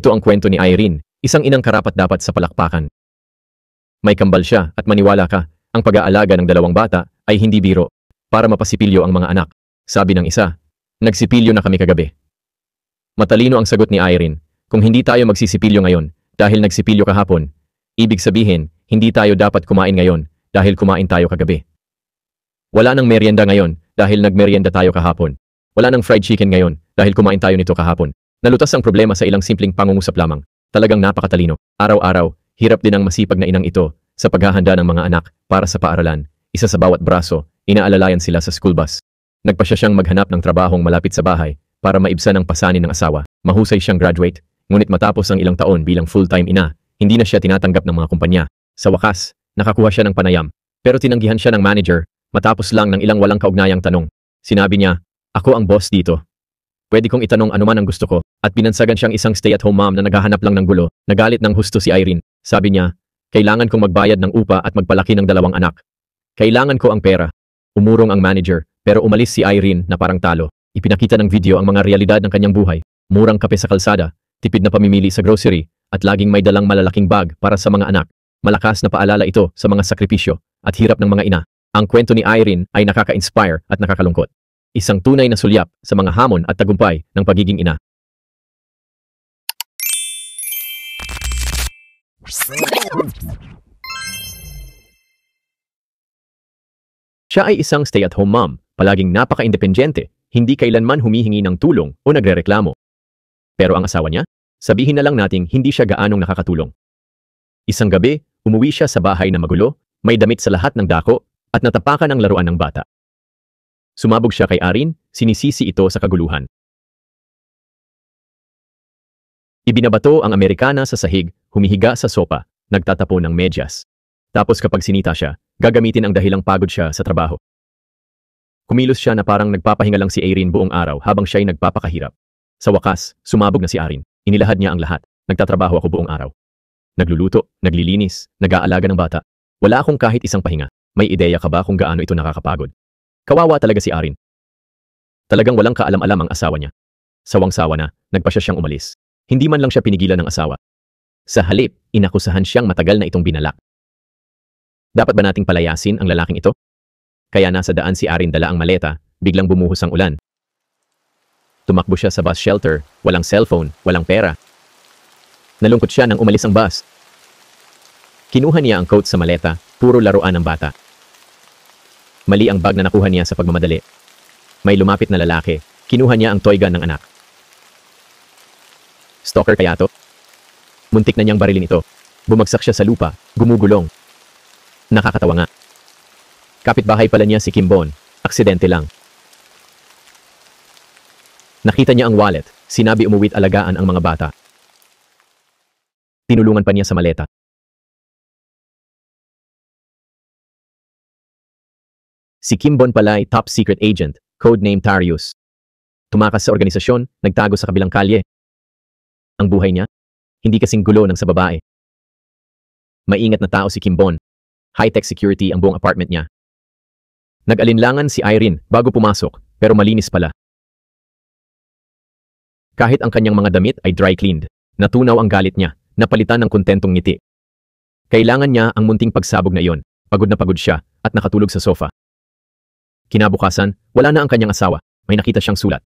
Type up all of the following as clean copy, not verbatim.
Ito ang kwento ni Irene, isang inang karapat-dapat sa palakpakan. May kambal siya at maniwala ka, ang pag-aalaga ng 2 bata ay hindi biro para mapasipilyo ang mga anak. Sabi ng isa, nagsipilyo na kami kagabi. Matalino ang sagot ni Irene, kung hindi tayo magsisipilyo ngayon dahil nagsipilyo kahapon, ibig sabihin, hindi tayo dapat kumain ngayon dahil kumain tayo kagabi. Wala nang merienda ngayon dahil nagmerienda tayo kahapon. Wala nang fried chicken ngayon dahil kumain tayo nito kahapon. Nalutas ang problema sa ilang simpleng pangungusap lamang. Talagang napakatalino. Araw-araw, hirap din ang masipag na inang ito sa paghahanda ng mga anak para sa paaralan. Isa sa bawat braso, inaalalayan sila sa school bus. Nagpasya siyang maghanap ng trabahong malapit sa bahay para maibsan ang pasanin ng asawa. Mahusay siyang graduate, ngunit matapos ang ilang taon bilang full-time ina, hindi na siya tinatanggap ng mga kumpanya. Sa wakas, nakakuha siya ng panayam, pero tinanggihan siya ng manager matapos lang ng ilang walang kaugnayang tanong. Sinabi niya, ako ang boss dito. Pwede kong itanong anuman ang gusto ko, at binansagan siyang isang stay-at-home mom na naghahanap lang ng gulo. Nagalit ng husto si Irene. Sabi niya, kailangan kong magbayad ng upa at magpalaki ng 2 anak. Kailangan ko ang pera. Umurong ang manager, pero umalis si Irene na parang talo. Ipinakita ng video ang mga realidad ng kanyang buhay. Murang kape sa kalsada, tipid na pamimili sa grocery, at laging may dalang malalaking bag para sa mga anak. Malakas na paalala ito sa mga sakripisyo at hirap ng mga ina. Ang kwento ni Irene ay nakaka-inspire at nakakalungkot. Isang tunay na sulyap sa mga hamon at tagumpay ng pagiging ina. Siya ay isang stay-at-home mom, palaging napaka-independyente, hindi kailanman humihingi ng tulong o nagrereklamo. Pero ang asawa niya, sabihin na lang nating hindi siya gaanong nakakatulong. Isang gabi, umuwi siya sa bahay na magulo, may damit sa lahat ng dako, at natapakan ang laruan ng bata. Sumabog siya kay Irene, sinisisi ito sa kaguluhan. Ibinabato ang Amerikana sa sahig, humihiga sa sopa, nagtatapo ng medyas. Tapos kapag sinita siya, gagamitin ang dahilang pagod siya sa trabaho. Kumilos siya na parang nagpapahinga lang si Irene buong araw habang siya'y nagpapakahirap. Sa wakas, sumabog na si Irene. Inilahad niya ang lahat. Nagtatrabaho ako buong araw. Nagluluto, naglilinis, nag-aalaga ng bata. Wala akong kahit isang pahinga. May ideya ka ba kung gaano ito nakakapagod? Kawawa talaga si Irene. Talagang walang kaalam-alam ang asawa niya. Sawang-sawa na, nagpasya siyang umalis. Hindi man lang siya pinigilan ng asawa. Sa halip, inakusahan siyang matagal na itong binalak. Dapat ba nating palayasin ang lalaking ito? Kaya nasa daan si Irene dala ang maleta, biglang bumuhos ang ulan. Tumakbo siya sa bus shelter, walang cellphone, walang pera. Nalungkot siya nang umalis ang bus. Kinuha niya ang coat sa maleta, puro laruan ng bata. Mali ang bag na nakuha niya sa pagmamadali. May lumapit na lalaki, kinuha niya ang toy gun ng anak. Stalker kaya to? Muntik na niyang barilin ito. Bumagsak siya sa lupa, gumugulong. Nakakatawa nga. Kapitbahay pala niya si Kimbon, aksidente lang. Nakita niya ang wallet, sinabi umuwit alagaan ang mga bata. Tinulungan pa niya sa maleta. Si Kimbon pala ay top secret agent, codename Tarius. Tumakas sa organisasyon, nagtago sa kabilang kalye. Ang buhay niya, hindi kasing gulo ng sa babae. Maingat na tao si Kimbon. High-tech security ang buong apartment niya. Nag-alinlangan si Irene bago pumasok, pero malinis pala. Kahit ang kanyang mga damit ay dry-cleaned, natunaw ang galit niya, napalitan ng kontentong ngiti. Kailangan niya ang munting pagsabog na iyon. Pagod na pagod siya at nakatulog sa sofa. Kinabukasan, wala na ang kanyang asawa. May nakita siyang sulat.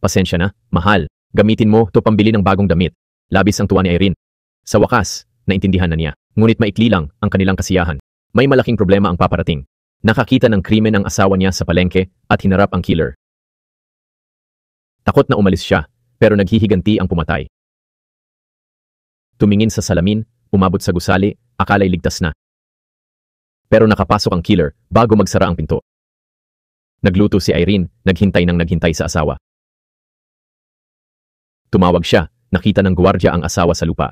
Pasensya na, mahal. Gamitin mo to pambili ng bagong damit. Labis ang tuwa ni Irene. Sa wakas, naintindihan na niya. Ngunit maikli lang ang kanilang kasiyahan. May malaking problema ang paparating. Nakakita ng krimen ang asawa niya sa palengke at hinarap ang killer. Takot na umalis siya, pero naghihiganti ang pumatay. Tumingin sa salamin, umabot sa gusali, akala'y ligtas na. Pero nakapasok ang killer bago magsara ang pinto. Nagluto si Irene, naghintay sa asawa. Tumawag siya, nakita ng gwardiya ang asawa sa lupa.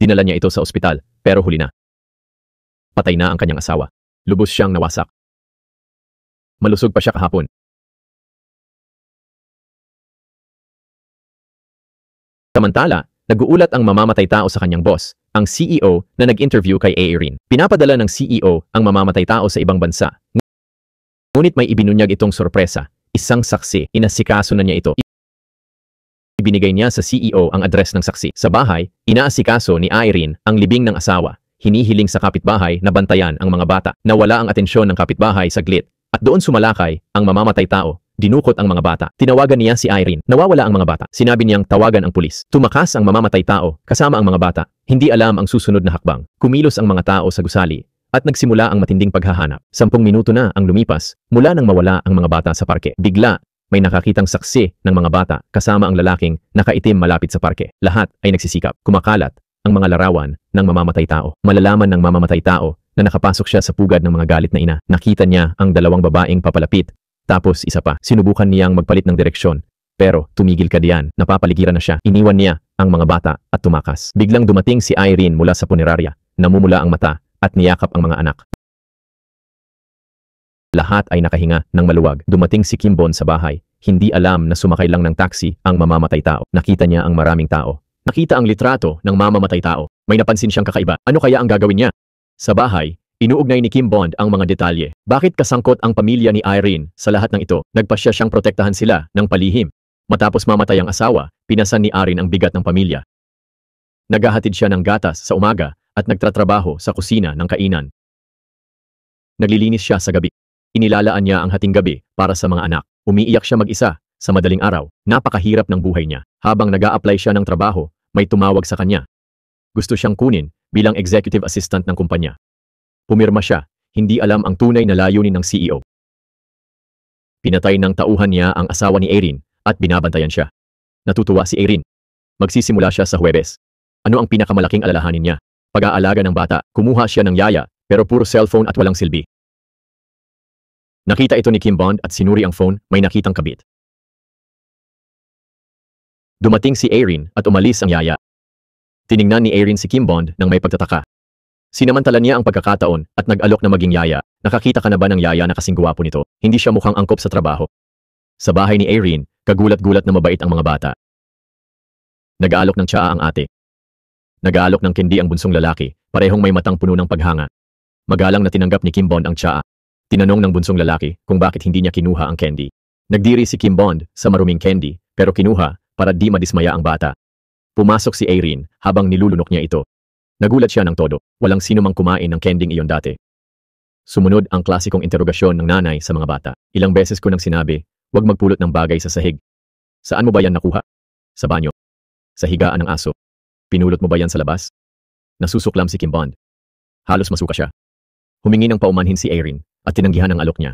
Dinala niya ito sa ospital, pero huli na. Patay na ang kanyang asawa. Lubos siyang nawasak. Malusog pa siya kahapon. Samantala, nag-uulat ang mamamatay tao sa kanyang boss, ang CEO na nag-interview kay Irene. Pinapadala ng CEO ang mamamatay tao sa ibang bansa. Ngunit may ibinunyag itong sorpresa. Isang saksi, inasikaso na niya ito. ibinigay niya sa CEO ang address ng saksi. Sa bahay, inaasikaso ni Irene ang libing ng asawa. Hinihiling sa kapitbahay na bantayan ang mga bata. Nawala ang atensyon ng kapitbahay saglit at doon sumalakay ang mamamatay tao. Dinukot ang mga bata. Tinawagan niya si Irene. Nawawala ang mga bata. Sinabi niyang tawagan ang pulis. Tumakas ang mamamatay tao kasama ang mga bata. Hindi alam ang susunod na hakbang. Kumilos ang mga tao sa gusali at nagsimula ang matinding paghahanap. 10 minuto na ang lumipas mula nang mawala ang mga bata sa parke. Bigla, may nakakitang saksi ng mga bata kasama ang lalaking nakaitim malapit sa parke. Lahat ay nagsisikap. Kumakalat ang mga larawan ng mamamatay tao. Malalaman ng mamamatay tao na nakapasok siya sa pugad ng mga galit na ina. Nakita niya ang 2 babaeng papalapit. Tapos isa pa, sinubukan niyang magpalit ng direksyon. Pero tumigil ka diyan, napapaligiran na siya. Iniwan niya ang mga bata at tumakas. Biglang dumating si Irene mula sa punerarya. Namumula ang mata at niyakap ang mga anak. Lahat ay nakahinga ng maluwag. Dumating si Kim Bond sa bahay. Hindi alam na sumakay lang ng taxi ang mamamatay tao. Nakita niya ang maraming tao. Nakita ang litrato ng mamamatay tao. May napansin siyang kakaiba. Ano kaya ang gagawin niya? Sa bahay, inuugnay ni Kim Bond ang mga detalye. Bakit kasangkot ang pamilya ni Irene sa lahat ng ito? Nagpasya siyang protektahan sila ng palihim. Matapos mamatay ang asawa, pinasan ni Irene ang bigat ng pamilya. Naghahatid siya ng gatas sa umaga at nagtatrabaho sa kusina ng kainan. Naglilinis siya sa gabi. Inilalaan niya ang hating gabi para sa mga anak. Umiiyak siya mag-isa sa madaling araw. Napakahirap ng buhay niya. Habang nag-a-apply siya ng trabaho, may tumawag sa kanya. Gusto siyang kunin bilang executive assistant ng kumpanya. Pumirma siya, hindi alam ang tunay na layunin ng CEO. Pinatay ng tauhan niya ang asawa ni Irene at binabantayan siya. Natutuwa si Irene. Magsisimula siya sa Huwebes. Ano ang pinakamalaking alalahanin niya? Pag-aalaga ng bata. Kumuha siya ng yaya, pero puro cellphone at walang silbi. Nakita ito ni Kim Bond at sinuri ang phone, may nakitang kabit. Dumating si Irene at umalis ang yaya. Tiningnan ni Irene si Kim Bond nang may pagtataka. Sinamantala niya ang pagkakataon at nag-alok na maging yaya. Nakakita ka na ba ng yaya na kasing gwapo nito? Hindi siya mukhang angkop sa trabaho. Sa bahay ni Irene, kagulat-gulat na mabait ang mga bata. Nag-aalok ng tsaa ang ate. Nag-aalok ng candy ang bunsong lalaki, parehong may matang puno ng paghanga. Magalang na tinanggap ni Kim Bond ang tsaa. Tinanong ng bunsong lalaki kung bakit hindi niya kinuha ang candy. Nagdiri si Kim Bond sa maruming candy, pero kinuha para di madismaya ang bata. Pumasok si Irene habang nilulunok niya ito. Nagulat siya ng todo. Walang sino mang kumain ng kending iyon dati. Sumunod ang klasikong interogasyon ng nanay sa mga bata. Ilang beses ko nang sinabi, huwag magpulot ng bagay sa sahig. Saan mo ba yan nakuha? Sa banyo. Sa higaan ng aso. Pinulot mo ba yan sa labas? Nasusuklam si Kim Bond. Halos masuka siya. Humingi ng paumanhin si Irene at tinanggihan ang alok niya.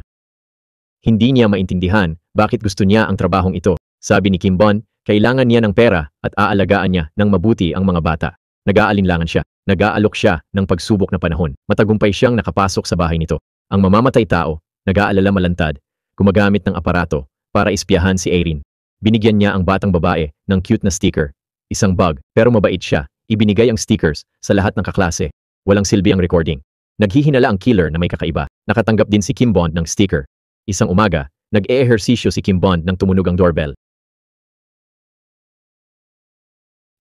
Hindi niya maintindihan bakit gusto niya ang trabahong ito. Sabi ni Kim Bond, kailangan niya ng pera at aalagaan niya ng mabuti ang mga bata. Nag-aalinlangan siya. Nag-aalok siya ng pagsubok na panahon. Matagumpay siyang nakapasok sa bahay nito. Ang mamamatay tao, nag-aalala malantad, gumagamit ng aparato para ispiyahan si Irene. Binigyan niya ang batang babae ng cute na sticker. Isang bug, pero mabait siya. Ibinigay ang stickers sa lahat ng kaklase. Walang silbi ang recording. Naghihinala ang killer na may kakaiba. Nakatanggap din si Kim Bond ng sticker. Isang umaga, nag-eehersisyo si Kim Bond nang tumunog ang doorbell.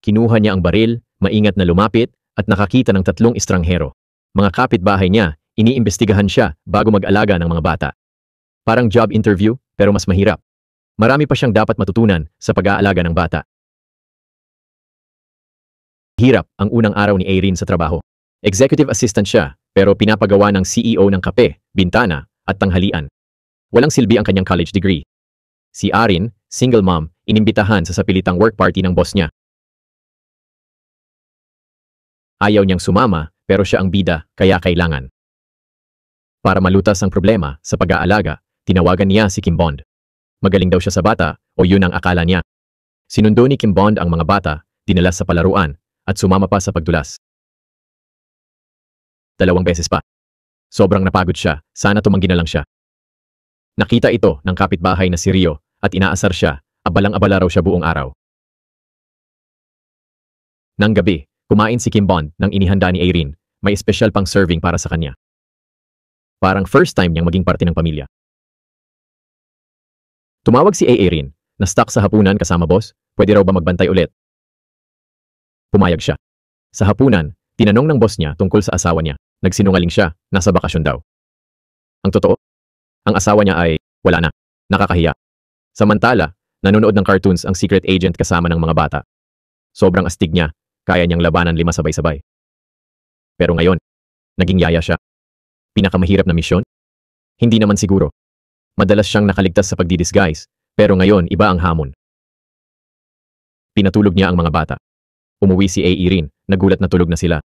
Kinuha niya ang baril, maingat na lumapit, at nakakita ng 3 estranghero. Mga kapitbahay niya, iniimbestigahan siya bago mag-alaga ng mga bata. Parang job interview, pero mas mahirap. Marami pa siyang dapat matutunan sa pag-aalaga ng bata. Hirap ang unang araw ni Irene sa trabaho. Executive assistant siya, pero pinapagawa ng CEO ng kape, bintana, at tanghalian. Walang silbi ang kanyang college degree. Si Irene, single mom, inimbitahan sa sapilitang work party ng boss niya. Ayaw niyang sumama, pero siya ang bida, kaya kailangan. Para malutas ang problema sa pag-aalaga, tinawagan niya si Kim Bond. Magaling daw siya sa bata, o yun ang akala niya. Sinundo ni Kim Bond ang mga bata, dinala sa palaruan, at sumama pa sa pagdulas. 2 beses pa. Sobrang napagod siya, sana tumanggi na lang siya. Nakita ito ng kapitbahay na si Rio, at inaasar siya, abalang-abala raw siya buong araw. Nang gabi, kumain si Kim Bond nang inihanda ni Irene, may espesyal pang serving para sa kanya. Parang first time niyang maging parte ng pamilya. Tumawag si Irene, na stuck sa hapunan kasama boss, pwede raw ba magbantay ulit? Pumayag siya. Sa hapunan, tinanong ng boss niya tungkol sa asawa niya. Nagsinungaling siya, nasa bakasyon daw. Ang totoo, ang asawa niya ay wala na, nakakahiya. Samantala, Nanonood ng cartoons ang secret agent kasama ng mga bata. Sobrang astig niya, kaya niyang labanan 5 sabay-sabay. Pero ngayon, naging yaya siya. Pinakamahirap na misyon? Hindi naman siguro. Madalas siyang nakaligtas sa pagdidisguise, pero ngayon iba ang hamon. Pinatulog niya ang mga bata. Umuwi si A.E. rin, nagulat na tulog na sila.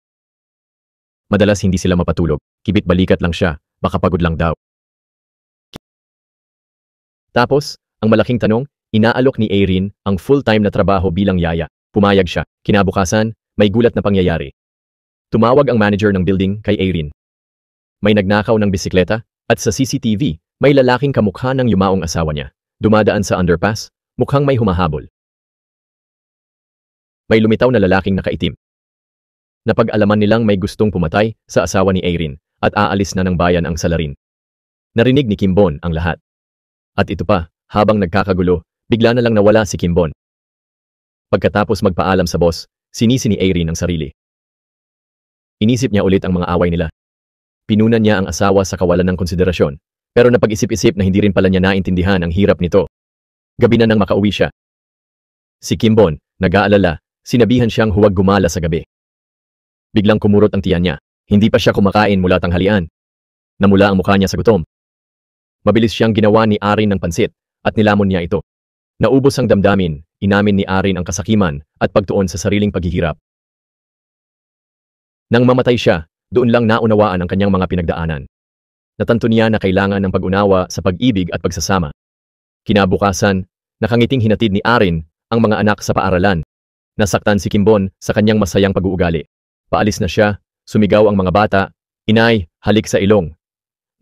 Madalas hindi sila mapatulog, kibit-balikat lang siya, baka pagod lang daw. Tapos, ang malaking tanong, inaalok ni Erin ang full-time na trabaho bilang yaya. Pumayag siya. Kinabukasan, may gulat na pangyayari. Tumawag ang manager ng building kay Erin. May nagnakaw ng bisikleta, at sa CCTV, may lalaking kamukha ng yumaong asawa niya. Dumadaan sa underpass, mukhang may humahabol. May lumitaw na lalaking nakaitim. Napag-alaman nilang may gustong pumatay sa asawa ni Erin at aalis na ng bayan ang salarin. Narinig ni Kimbon ang lahat. At ito pa, habang nagkakagulo, bigla na lang nawala si Kimbon. Pagkatapos magpaalam sa boss, sinisi ni Erin ang sarili. Inisip niya ulit ang mga away nila. Pinunan niya ang asawa sa kawalan ng konsiderasyon, pero napag-isip-isip na hindi rin pala niya naintindihan ang hirap nito. Gabi na nang makauwi siya. Si Kimbon, nag-aalala, sinabihan siyang huwag gumala sa gabi. Biglang kumurot ang tiyan niya. Hindi pa siya kumakain mula tanghalian. Namula ang mukha niya sa gutom. Mabilis siyang ginawa ni Arin ng pansit at nilamon niya ito. Naubos ang damdamin, inamin ni Arin ang kasakiman at pagtuon sa sariling paghihirap. Nang mamatay siya, doon lang naunawaan ang kanyang mga pinagdaanan. Natanto niya na kailangan ng pag-unawa sa pag-ibig at pagsasama. Kinabukasan, nakangiting hinatid ni Arin ang mga anak sa paaralan. Nasaktan si Kimbon sa kanyang masayang pag-uugali. Paalis na siya, sumigaw ang mga bata, "Inay, halik sa ilong."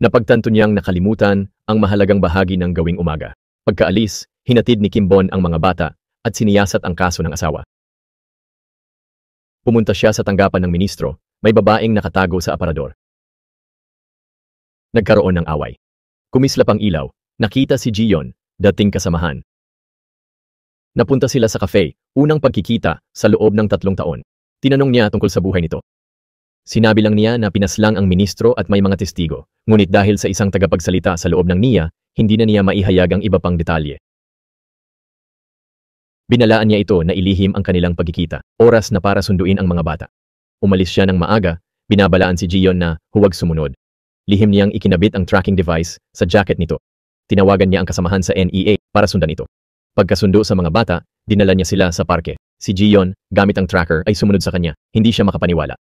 Napagtanto niyang nakalimutan ang mahalagang bahagi ng gawing umaga. Pagkaalis, hinatid ni Kimbon ang mga bata at siniyasat ang kaso ng asawa. Pumunta siya sa tanggapan ng ministro, may babaeng nakatago sa aparador. Nagkaroon ng away. Kumislap ang ilaw, nakita si Gion, dating kasamahan. Napunta sila sa cafe, unang pagkikita sa loob ng 3 taon. Tinanong niya tungkol sa buhay nito. Sinabi lang niya na pinaslang ang ministro at may mga testigo, ngunit dahil sa isang tagapagsalita sa loob ng NIA, hindi na niya maihayag ang iba pang detalye. Binalaan niya ito na ilihim ang kanilang pagkikita, oras na para sunduin ang mga bata. Umalis siya ng maaga, binabalaan si Gion na huwag sumunod. Lihim niyang ikinabit ang tracking device sa jacket nito. Tinawagan niya ang kasamahan sa NEA para sundan ito. Pagkasundo sa mga bata, dinala niya sila sa parke. Si Gion, gamit ang tracker, ay sumunod sa kanya. Hindi siya makapaniwala.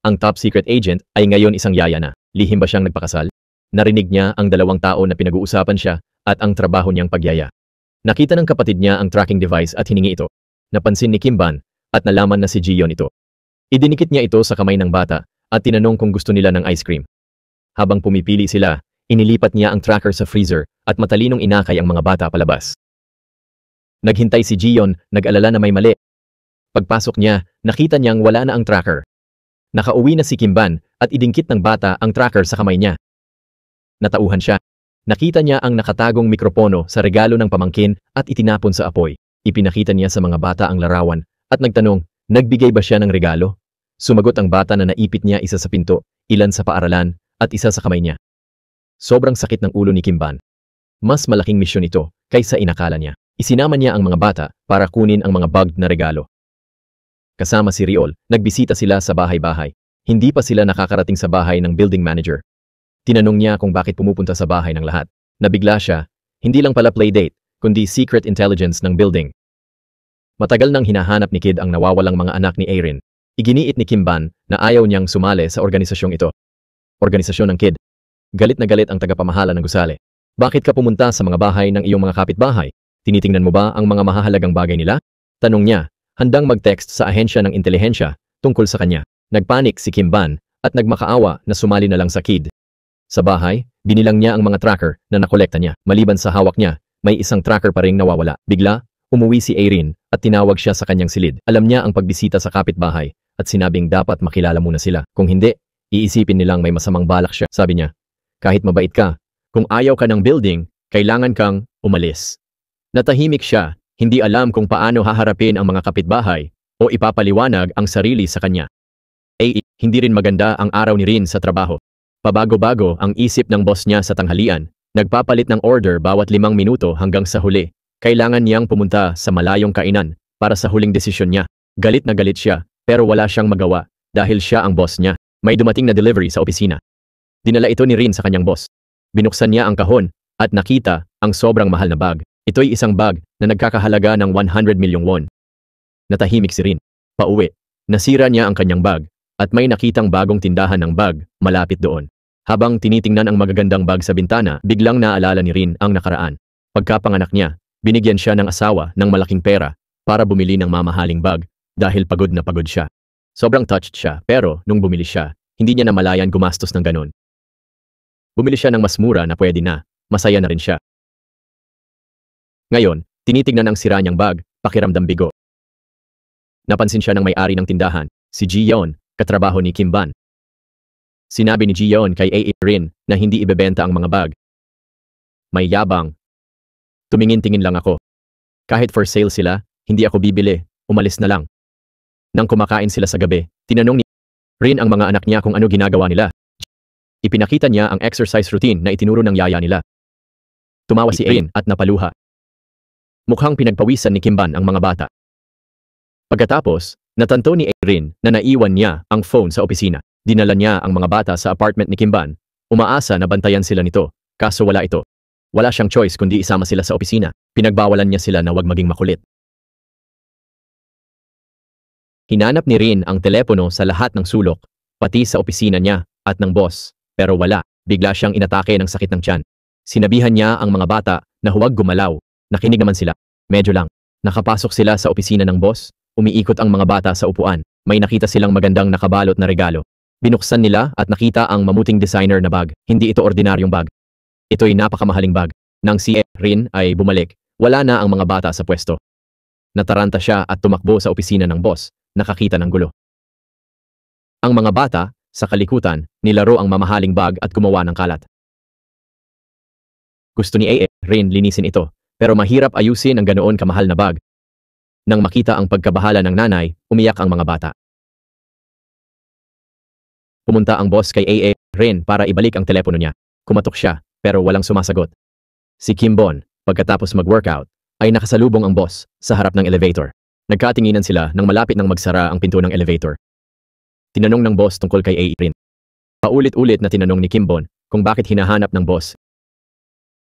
Ang top secret agent ay ngayon isang yaya na. Lihim ba siyang nagpakasal? Narinig niya ang 2 tao na pinag-uusapan siya at ang trabaho niyang pagyaya. Nakita ng kapatid niya ang tracking device at hiningi ito. Napansin ni Kimban at nalaman na si Gion ito. Idinikit niya ito sa kamay ng bata at tinanong kung gusto nila ng ice cream. Habang pumipili sila, inilipat niya ang tracker sa freezer at matalinong inakay ang mga bata palabas. Naghintay si Gion, nag-alala na may mali. Pagpasok niya, nakita niyang wala na ang tracker. Nakauwi na si Kimban at idingkit ng bata ang tracker sa kamay niya. Natauhan siya. Nakita niya ang nakatagong mikropono sa regalo ng pamangkin at itinapon sa apoy. Ipinakita niya sa mga bata ang larawan at nagtanong, nagbigay ba siya ng regalo? Sumagot ang bata na naipit niya isa sa pinto, ilan sa paaralan at isa sa kamay niya. Sobrang sakit ng ulo ni Kimban. Mas malaking misyon ito kaysa inakala niya. Isinama niya ang mga bata para kunin ang mga bugged na regalo. Kasama si Riol, nagbisita sila sa bahay-bahay. Hindi pa sila nakakarating sa bahay ng building manager. Tinanong niya kung bakit pumupunta sa bahay ng lahat. Nabigla siya, hindi lang pala playdate, kundi secret intelligence ng building. Matagal nang hinahanap ni Kid ang nawawalang mga anak ni Erin. Iginiit ni Kimban na ayaw niyang sumali sa organisasyong ito. Organisasyon ng Kid. Galit na galit ang tagapamahala ng gusali. Bakit ka pumunta sa mga bahay ng iyong mga kapitbahay? Tinitingnan mo ba ang mga mahahalagang bagay nila? Tanong niya, handang mag-text sa ahensya ng intelihensya tungkol sa kanya. Nagpanik si Kimban at nagmakaawa na sumali na lang sa Kid. Sa bahay, binilang niya ang mga tracker na nakolekta niya. Maliban sa hawak niya, may isang tracker pa ring nawawala. Bigla, umuwi si Erin at tinawag siya sa kanyang silid. Alam niya ang pagbisita sa kapitbahay at sinabing dapat makilala muna sila. Kung hindi, iisipin nilang may masamang balak siya. Sabi niya, kahit mabait ka, kung ayaw ka ng building, kailangan kang umalis. Natahimik siya, hindi alam kung paano haharapin ang mga kapitbahay o ipapaliwanag ang sarili sa kanya. Hindi rin maganda ang araw ni Rin sa trabaho. Pabago-bago ang isip ng boss niya sa tanghalian, nagpapalit ng order bawat 5 minuto hanggang sa huli. Kailangan niyang pumunta sa malayong kainan para sa huling desisyon niya. Galit na galit siya, pero wala siyang magawa dahil siya ang boss niya. May dumating na delivery sa opisina. Dinala ito ni Rin sa kanyang boss. Binuksan niya ang kahon at nakita ang sobrang mahal na bag. Ito'y isang bag na nagkakahalaga ng 100 milyong won. Natahimik si Rin. Pauwi. Nasira niya ang kanyang bag at may nakitang bagong tindahan ng bag malapit doon. Habang tinitingnan ang magagandang bag sa bintana, biglang naalala ni Rin ang nakaraan. Pagkapanganak niya, binigyan siya ng asawa ng malaking pera para bumili ng mamahaling bag dahil pagod na pagod siya. Sobrang touched siya, pero nung bumili siya, hindi niya namalayan gumastos ng ganon. Bumili siya ng mas mura na pwede na, masaya na rin siya. Ngayon, tinitignan ang sira niyang bag, pakiramdam bigo. Napansin siya ng may-ari ng tindahan, si Ji Yeon, katrabaho ni Kim Ban. Sinabi ni Ji Yeon kay A.A. Rin na hindi ibebenta ang mga bag. May yabang. Tumingin-tingin lang ako. Kahit for sale sila, hindi ako bibili, umalis na lang. Nang kumakain sila sa gabi, tinanong ni Rin ang mga anak niya kung ano ginagawa nila. Ipinakita niya ang exercise routine na itinuro ng yaya nila. Tumawa si Rin at napaluha. Mukhang pinagpawisan ni Kim Ban ang mga bata. Pagkatapos, natanto ni Rin na naiwan niya ang phone sa opisina. Dinala niya ang mga bata sa apartment ni Kim Ban. Umaasa na bantayan sila nito, kaso wala ito. Wala siyang choice kundi isama sila sa opisina. Pinagbawalan niya sila na huwag maging makulit. Hinanap ni Rin ang telepono sa lahat ng sulok, pati sa opisina niya at ng boss. Pero wala, bigla siyang inatake ng sakit ng tiyan. Sinabihan niya ang mga bata na huwag gumalaw. Nakinig naman sila. Medyo lang. Nakapasok sila sa opisina ng boss. Umiikot ang mga bata sa upuan. May nakita silang magandang nakabalot na regalo. Binuksan nila at nakita ang mamuting designer na bag. Hindi ito ordinaryong bag. Ito'y napakamahaling bag. Nang si Rin ay bumalik, wala na ang mga bata sa pwesto. Nataranta siya at tumakbo sa opisina ng boss. Nakakita ng gulo. Ang mga bata, sa kalikutan, nilaro ang mamahaling bag at gumawa ng kalat. Gusto ni A.A. Rin linisin ito, pero mahirap ayusin ang ganoon kamahal na bag. Nang makita ang pagkabahala ng nanay, umiyak ang mga bata. Pumunta ang boss kay A.A. Rin para ibalik ang telepono niya. Kumatok siya, pero walang sumasagot. Si Kim Bon, pagkatapos mag-workout, ay nakasalubong ang boss sa harap ng elevator. Nagkatinginan sila nang malapit nang magsara ang pinto ng elevator. Tinanong ng boss tungkol kay A.A. Rin. Paulit-ulit na tinanong ni Kim Bon kung bakit hinahanap ng boss.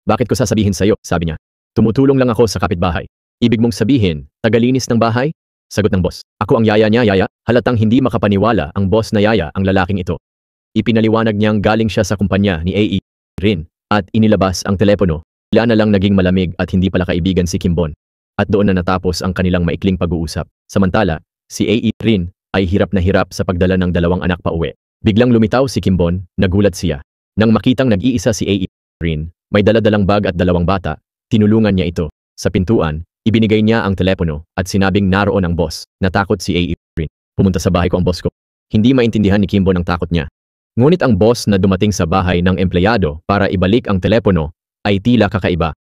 Bakit ko sasabihin sa'yo, sabi niya. Tumutulong lang ako sa kapitbahay. Ibig mong sabihin, tagalinis ng bahay? Sagot ng boss. Ako ang yaya niya, yaya. Halatang hindi makapaniwala ang boss na yaya ang lalaking ito. Ipinaliwanag niyang galing siya sa kumpanya ni A.A. Rin at inilabas ang telepono. Bigla na lang naging malamig at hindi pala kaibigan si Kim Bon. At doon na natapos ang kanilang maikling pag-uusap. Samantala, si A.E. Rin ay hirap na hirap sa pagdala ng 2 anak pa uwi. Biglang lumitaw si Kim Bon, nagulat siya. Nang makitang nag-iisa si A.E. Rin, may dala-dalang bag at 2 bata, tinulungan niya ito. Sa pintuan, ibinigay niya ang telepono at sinabing naroon ang boss. Natakot si A.E. Rin. Pumunta sa bahay ko ang boss ko. Hindi maintindihan ni Kim Bon ang takot niya. Ngunit ang boss na dumating sa bahay ng empleyado para ibalik ang telepono ay tila kakaiba.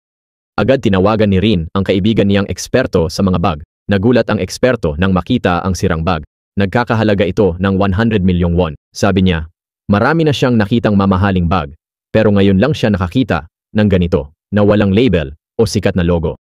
Agad tinawagan ni Rin ang kaibigan niyang eksperto sa mga bag. Nagulat ang eksperto nang makita ang sirang bag. Nagkakahalaga ito ng 100 milyong won. Sabi niya, marami na siyang nakitang mamahaling bag, pero ngayon lang siya nakakita ng ganito na walang label o sikat na logo.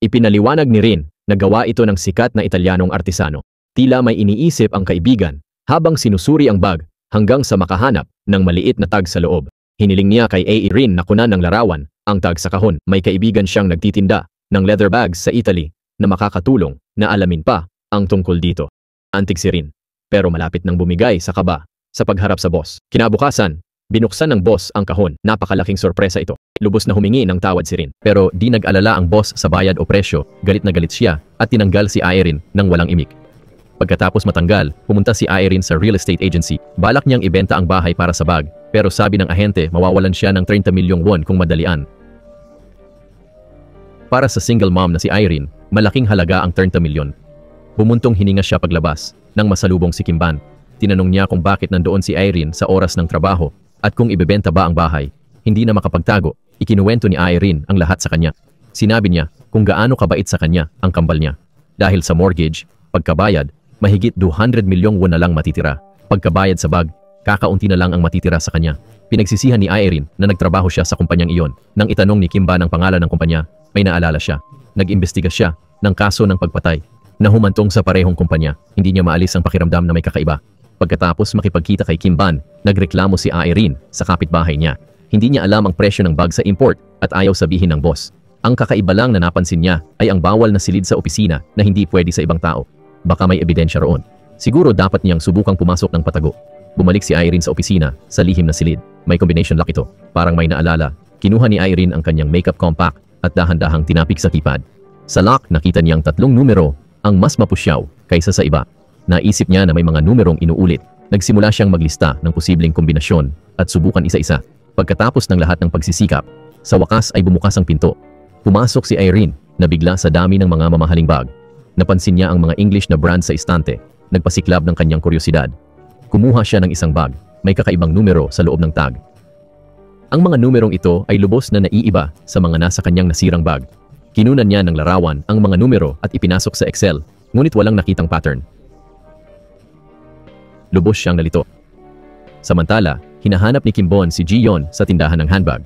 Ipinaliwanag ni Rin na gawa ito ng sikat na Italianong artisano. Tila may iniisip ang kaibigan habang sinusuri ang bag hanggang sa makahanap ng maliit na tag sa loob. Hiniling niya kay A.E. Rin na kunan ng larawan ang tag sa kahon. May kaibigan siyang nagtitinda ng leather bags sa Italy na makakatulong na alamin pa ang tungkol dito. Antig si Rin, pero malapit nang bumigay sa kaba sa pagharap sa boss. Kinabukasan, binuksan ng boss ang kahon. Napakalaking sorpresa ito. Lubos na humingi ng tawad si Rin. Pero di nag-alala ang boss sa bayad o presyo. Galit na galit siya at tinanggal si Rin nang walang imik. Pagkatapos matanggal, pumunta si Rin sa real estate agency. Balak niyang ibenta ang bahay para sa bag. Pero sabi ng ahente, mawawalan siya ng 30 milyong won kung madalian. Para sa single mom na si Rin, malaking halaga ang 30 milyon. Bumuntong hininga siya paglabas nang masalubong si Kim Ban. Tinanong niya kung bakit nandoon si Rin sa oras ng trabaho at kung ibebenta ba ang bahay. Hindi na makapagtago, ikinuwento ni Rin ang lahat sa kanya. Sinabi niya kung gaano kabait sa kanya ang kambal niya. Dahil sa mortgage, pagkabayad, mahigit 200 milyong won na lang matitira. Pagkabayad sa bag, Kakaunti na lang ang matitira sa kanya. Pinagsisihan ni Irene na nagtrabaho siya sa kumpanyang iyon. Nang itanong ni Kimban ang pangalan ng kumpanya, may naalala siya. Nag-imbestiga siya ng kaso ng pagpatay na humantong sa parehong kumpanya. Hindi niya maalis ang pakiramdam na may kakaiba. Pagkatapos makipagkita kay Kimban, nagreklamo si Irene sa kapitbahay niya. Hindi niya alam ang presyo ng bag sa import at ayaw sabihin ng boss. Ang kakaiba lang na napansin niya ay ang bawal na silid sa opisina na hindi pwede sa ibang tao. Baka may ebidensya roon. Siguro dapat niyang subukang pumasok ng patago. Bumalik si Irene sa opisina sa lihim na silid. May combination lock ito. Parang may naalala. Kinuha ni Irene ang kanyang makeup compact at dahan-dahang tinapik sa keypad. Sa lock, nakita niyang 3 numero ang mas mapusyaw kaysa sa iba. Naisip niya na may mga numerong inuulit. Nagsimula siyang maglista ng posibleng kombinasyon at subukan isa-isa. Pagkatapos ng lahat ng pagsisikap, sa wakas ay bumukas ang pinto. Pumasok si Irene na bigla sa dami ng mga mamahaling bag. Napansin niya ang mga English na brand sa istante. Nagpasiklab ng kanyang kuryosidad. Kumuha siya ng isang bag. May kakaibang numero sa loob ng tag. Ang mga numerong ito ay lubos na naiiba sa mga nasa kanyang nasirang bag. Kinunan niya ng larawan ang mga numero at ipinasok sa Excel, ngunit walang nakitang pattern. Lubos siyang nalito. Samantala, hinahanap ni Kimbon si Jiyon sa tindahan ng handbag.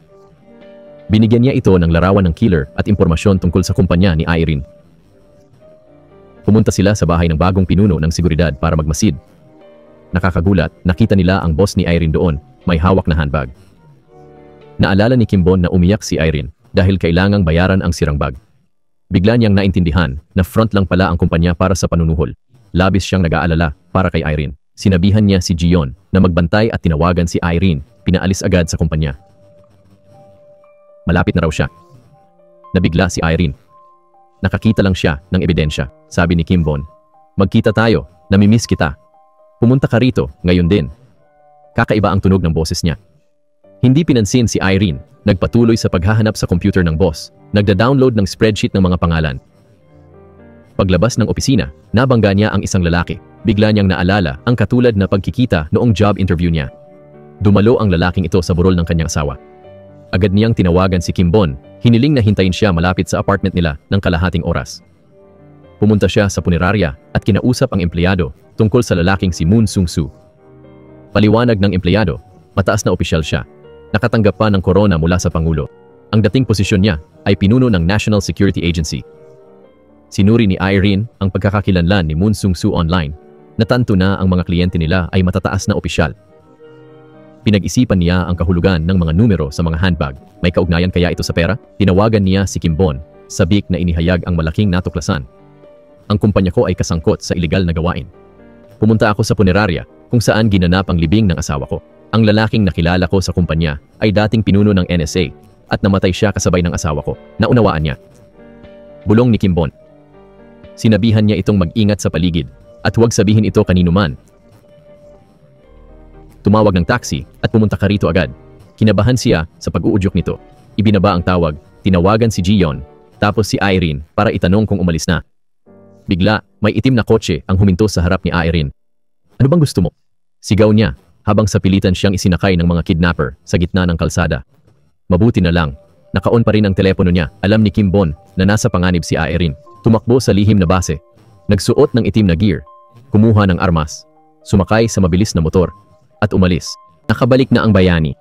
Binigyan niya ito ng larawan ng killer at impormasyon tungkol sa kumpanya ni Irene. Pumunta sila sa bahay ng bagong pinuno ng seguridad para magmasid. Nakakagulat, nakita nila ang boss ni Irene doon, may hawak na handbag. Naalala ni Kimbon na umiyak si Irene dahil kailangang bayaran ang sirang bag. Bigla niyang naintindihan na front lang pala ang kumpanya para sa panunuhol. Labis siyang nag-aalala para kay Irene. Sinabihan niya si Jiyon na magbantay at tinawagan si Irene. Pinaalis agad sa kumpanya. Malapit na raw siya. Nabigla si Irene. Nakakita lang siya ng ebidensya. Sabi ni Kimbon, "Magkita tayo, namimiss kita. Pumunta ka rito, ngayon din." Kakaiba ang tunog ng boses niya. Hindi pinansin si Irene. Nagpatuloy sa paghahanap sa computer ng boss. Nagda-download ng spreadsheet ng mga pangalan. Paglabas ng opisina, nabangga niya ang isang lalaki. Bigla niyang naalala ang katulad na pagkikita noong job interview niya. Dumalo ang lalaking ito sa burol ng kanyang asawa. Agad niyang tinawagan si Kimbon. Hiniling na hintayin siya malapit sa apartment nila ng kalahating oras. Pumunta siya sa punerarya at kinausap ang empleyado tungkol sa lalaking si Moon Sung-soo. Paliwanag ng empleyado, mataas na opisyal siya. Nakatanggap pa ng korona mula sa Pangulo. Ang dating posisyon niya ay pinuno ng National Security Agency. Sinuri ni Irene ang pagkakakilanlan ni Moon Sung-soo online. Natanto na ang mga kliyente nila ay matataas na opisyal. Pinag-isipan niya ang kahulugan ng mga numero sa mga handbag. May kaugnayan kaya ito sa pera? Tinawagan niya si Kimbon, sabik na inihayag ang malaking natuklasan. Ang kumpanya ko ay kasangkot sa ilegal na gawain. Pumunta ako sa punerarya kung saan ginanap ang libing ng asawa ko. Ang lalaking nakilala ko sa kumpanya ay dating pinuno ng NSA at namatay siya kasabay ng asawa ko. Naunawaan niya. Bulong ni Kimbon. Sinabihan niya itong mag-ingat sa paligid at huwag sabihin ito kanino man. Tumawag ng taxi at pumunta ka rito agad. Kinabahan siya sa pag-uudyok nito. Ibinaba ang tawag, tinawagan si Jiyon, tapos si Irene para itanong kung umalis na. Bigla, may itim na kotse ang huminto sa harap ni Irene. "Ano bang gusto mo?" Sigaw niya habang sa pilitan siyang isinakay ng mga kidnapper sa gitna ng kalsada. Mabuti na lang, naka-on pa rin ang telepono niya. Alam ni Kimbon na nasa panganib si Irene. Tumakbo sa lihim na base. Nagsuot ng itim na gear. Kumuha ng armas. Sumakay sa mabilis na motor. At umalis. Nakabalik na ang bayani.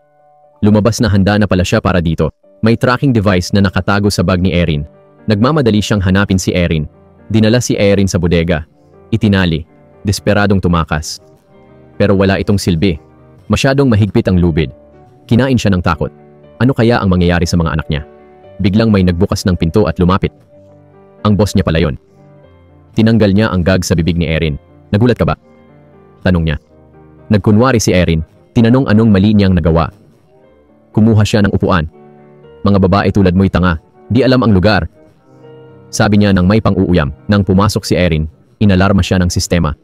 Lumabas na handa na pala siya para dito. May tracking device na nakatago sa bag ni Erin. Nagmamadali siyang hanapin si Erin. Dinala si Erin sa bodega. Itinali. Desperadong tumakas. Pero wala itong silbi. Masyadong mahigpit ang lubid. Kinain siya ng takot. Ano kaya ang mangyayari sa mga anak niya? Biglang may nagbukas ng pinto at lumapit. Ang boss niya pala yon. Tinanggal niya ang gag sa bibig ni Erin. "Nagulat ka ba?" Tanong niya. Nagkunwari si Erin. Tinanong anong mali niyang nagawa. Kumuha siya ng upuan. "Mga babae tulad mo'y tanga. Di alam ang lugar." Sabi niya nang may pang-uuyam. Nang pumasok si Erin, inalarma siya ng sistema.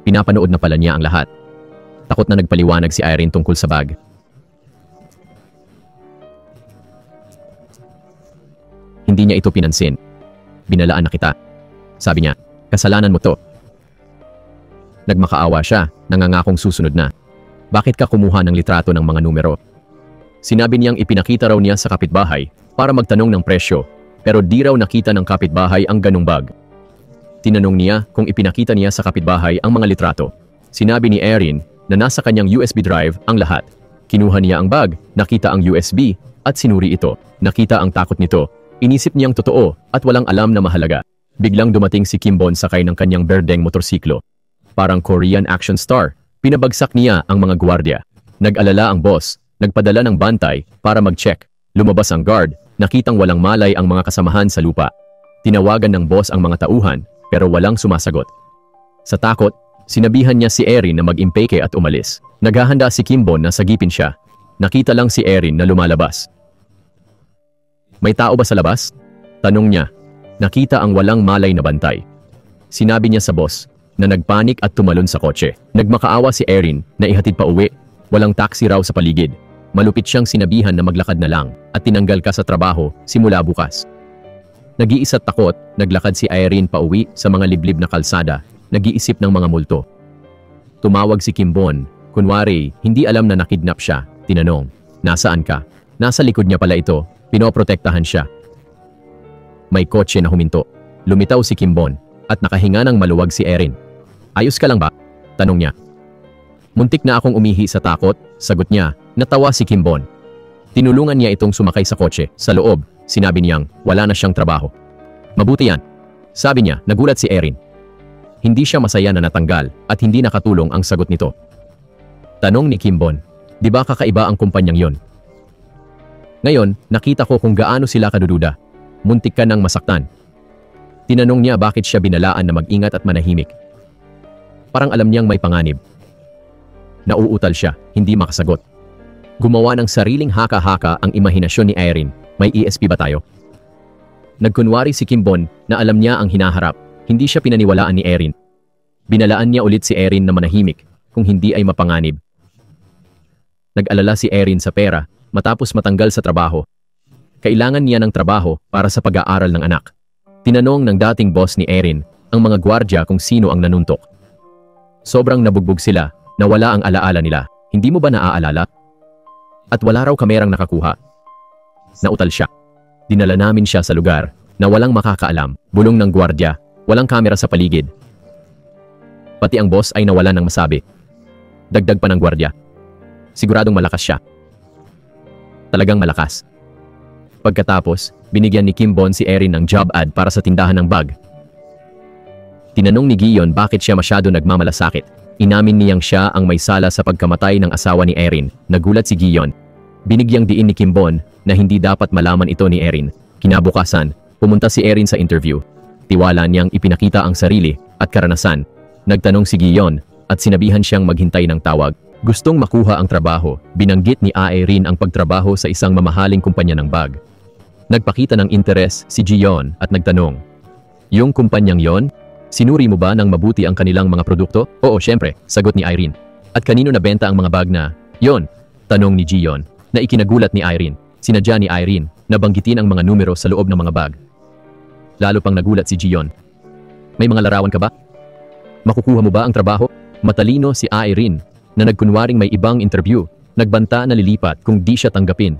Pinapanood na pala niya ang lahat. Takot na nagpaliwanag si Irene tungkol sa bag. Hindi niya ito pinansin. "Binalaan na kita." Sabi niya, "Kasalanan mo to." Nagmakaawa siya, nangangakong susunod na. "Bakit ka kumuha ng litrato ng mga numero?" Sinabi niyang ipinakita raw niya sa kapitbahay para magtanong ng presyo, pero di raw nakita ng kapitbahay ang ganung bag. Tinanong niya kung ipinakita niya sa kapitbahay ang mga litrato. Sinabi ni Erin na nasa kanyang USB drive ang lahat. Kinuha niya ang bag, nakita ang USB, at sinuri ito. Nakita ang takot nito. Inisip niyang totoo at walang alam na mahalaga. Biglang dumating si Kimbon sakay ng kanyang berdeng motorsiklo. Parang Korean action star, pinabagsak niya ang mga gwardiya. Nag-alala ang boss, nagpadala ng bantay para mag-check. Lumabas ang guard, nakitang walang malay ang mga kasamahan sa lupa. Tinawagan ng boss ang mga tauhan, pero walang sumasagot. Sa takot, sinabihan niya si Erin na mag-impeke at umalis. Naghahanda si Kimbon na sagipin siya. Nakita lang si Erin na lumalabas. May tao ba sa labas? Tanong niya. Nakita ang walang malay na bantay. Sinabi niya sa boss na nagpanik at tumalon sa kotse. Nagmakaawa si Erin na ihatid pa uwi. Walang taxi raw sa paligid. Malupit siyang sinabihan na maglakad na lang at tinanggal ka sa trabaho simula bukas. Nag-iisa't takot, naglakad si Erin pa uwi sa mga liblib na kalsada, nag-iisip ng mga multo. Tumawag si Kimbon. Kunwari, hindi alam na nakidnap siya. Tinanong, nasaan ka? Nasa likod niya pala ito. Pinoprotektahan siya. May kotse na huminto. Lumitaw si Kimbon at nakahinga ng maluwag si Erin. Ayos ka lang ba? Tanong niya. Muntik na akong umihi sa takot, sagot niya. Natawa si Kimbon. Tinulungan niya itong sumakay sa kotse. Sa loob, sinabi niyang wala na siyang trabaho. Mabuti yan. Sabi niya, nagulat si Erin. Hindi siya masaya na natanggal at hindi nakatulong ang sagot nito. Tanong ni Kimbon, di ba kakaiba ang kumpanyang yon? Ngayon, nakita ko kung gaano sila kadududa. Muntik ka nang masaktan. Tinanong niya bakit siya binalaan na mag-ingat at manahimik. Parang alam niyang may panganib. Nauutal siya, hindi makasagot. Gumawa ng sariling haka-haka ang imahinasyon ni Erin. May ESP ba tayo? Nagkunwari si Kimbon na alam niya ang hinaharap. Hindi siya pinaniwalaan ni Erin. Binalaan niya ulit si Erin na manahimik kung hindi ay mapanganib. Nag-alala si Erin sa pera matapos matanggal sa trabaho. Kailangan niya ng trabaho para sa pag-aaral ng anak. Tinanong ng dating boss ni Erin ang mga gwardya kung sino ang nanuntok. Sobrang nabugbog sila na wala ang alaala nila. Hindi mo ba naaalala? At wala raw kamerang nakakuha. Nautal siya. Dinala namin siya sa lugar na walang makakaalam, bulong ng gwardya, walang kamera sa paligid. Pati ang boss ay nawalan ng masabi. Dagdag pa ng gwardya. Siguradong malakas siya. Talagang malakas. Pagkatapos, binigyan ni Kimbon si Erin ng job ad para sa tindahan ng bag. Tinanong ni Gion bakit siya masyado nagmamalasakit. Inamin niyang siya ang may sala sa pagkamatay ng asawa ni Erin. Nagulat si Gion. Binigyang diin ni Kimbon na hindi dapat malaman ito ni Erin. Kinabukasan, pumunta si Erin sa interview. Tiwala niyang ipinakita ang sarili at karanasan. Nagtanong si Gion at sinabihan siyang maghintay ng tawag. Gustong makuha ang trabaho, binanggit ni Erin ang pagtrabaho sa isang mamahaling kumpanya ng bag. Nagpakita ng interes si Gion at nagtanong, yung kumpanyang yon? Sinuri mo ba ng mabuti ang kanilang mga produkto? Oo, syempre, sagot ni Erin. At kanino nabenta ang mga bag na, yon? Tanong ni Gion, na ikinagulat ni Erin. Sinadya ni Erin na banggitin ang mga numero sa loob ng mga bag. Lalo pang nagulat si Gion. May mga larawan ka ba? Makukuha mo ba ang trabaho? Matalino si Erin na nagkunwaring may ibang interview, nagbanta na lilipat kung di siya tanggapin.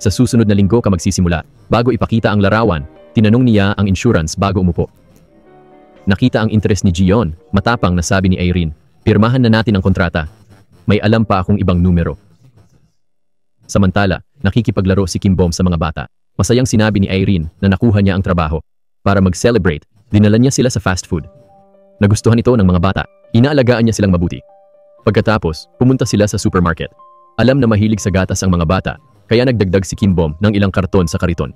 Sa susunod na linggo ka magsisimula. Bago ipakita ang larawan, tinanong niya ang insurance bago umupo. Nakita ang interes ni Gion, matapang na sabi ni Erin, pirmahan na natin ang kontrata. May alam pa akong ibang numero. Samantala, nakikipaglaro si Kimbom sa mga bata. Masayang sinabi ni Erin na nakuha niya ang trabaho. Para mag-celebrate, dinala niya sila sa fast food. Nagustuhan ito ng mga bata. Inaalagaan niya silang mabuti. Pagkatapos, pumunta sila sa supermarket. Alam na mahilig sa gatas ang mga bata, kaya nagdagdag si Kimbom ng ilang karton sa kariton.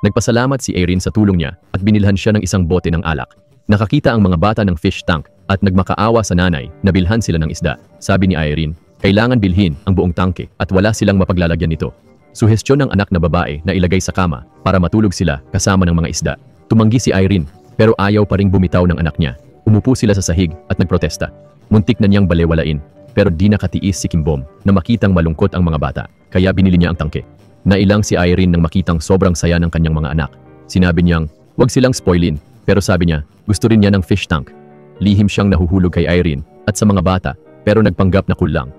Nagpasalamat si Erin sa tulong niya at binilhan siya ng isang bote ng alak. Nakakita ang mga bata ng fish tank at nagmakaawa sa nanay na bilhan sila ng isda. Sabi ni Erin, kailangan bilhin ang buong tangke at wala silang mapaglalagyan nito. Suhestyon ng anak na babae na ilagay sa kama para matulog sila kasama ng mga isda. Tumanggi si Erin pero ayaw pa ring bumitaw ng anak niya. Umupo sila sa sahig at nagprotesta. Muntik na niyang balewalain, pero di nakatiis si Kimbom na makitang malungkot ang mga bata, kaya binili niya ang tangke. Nailang si Erin nang makitang sobrang saya ng kanyang mga anak. Sinabi niyang, wag silang spoilin, pero sabi niya, gusto rin niya ng fish tank. Lihim siyang nahuhulog kay Erin at sa mga bata, pero nagpanggap na kulang.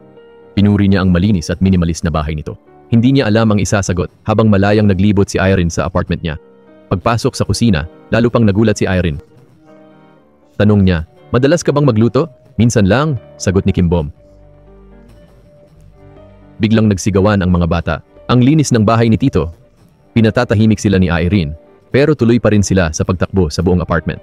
Pinuri niya ang malinis at minimalist na bahay nito. Hindi niya alam ang isasagot habang malayang naglibot si Erin sa apartment niya. Pagpasok sa kusina, lalo pang nagulat si Erin. Tanong niya, madalas ka bang magluto? Minsan lang, sagot ni Kimbom. Biglang nagsigawan ang mga bata. Ang linis ng bahay ni Tito. Pinatatahimik sila ni Irene, pero tuloy pa rin sila sa pagtakbo sa buong apartment.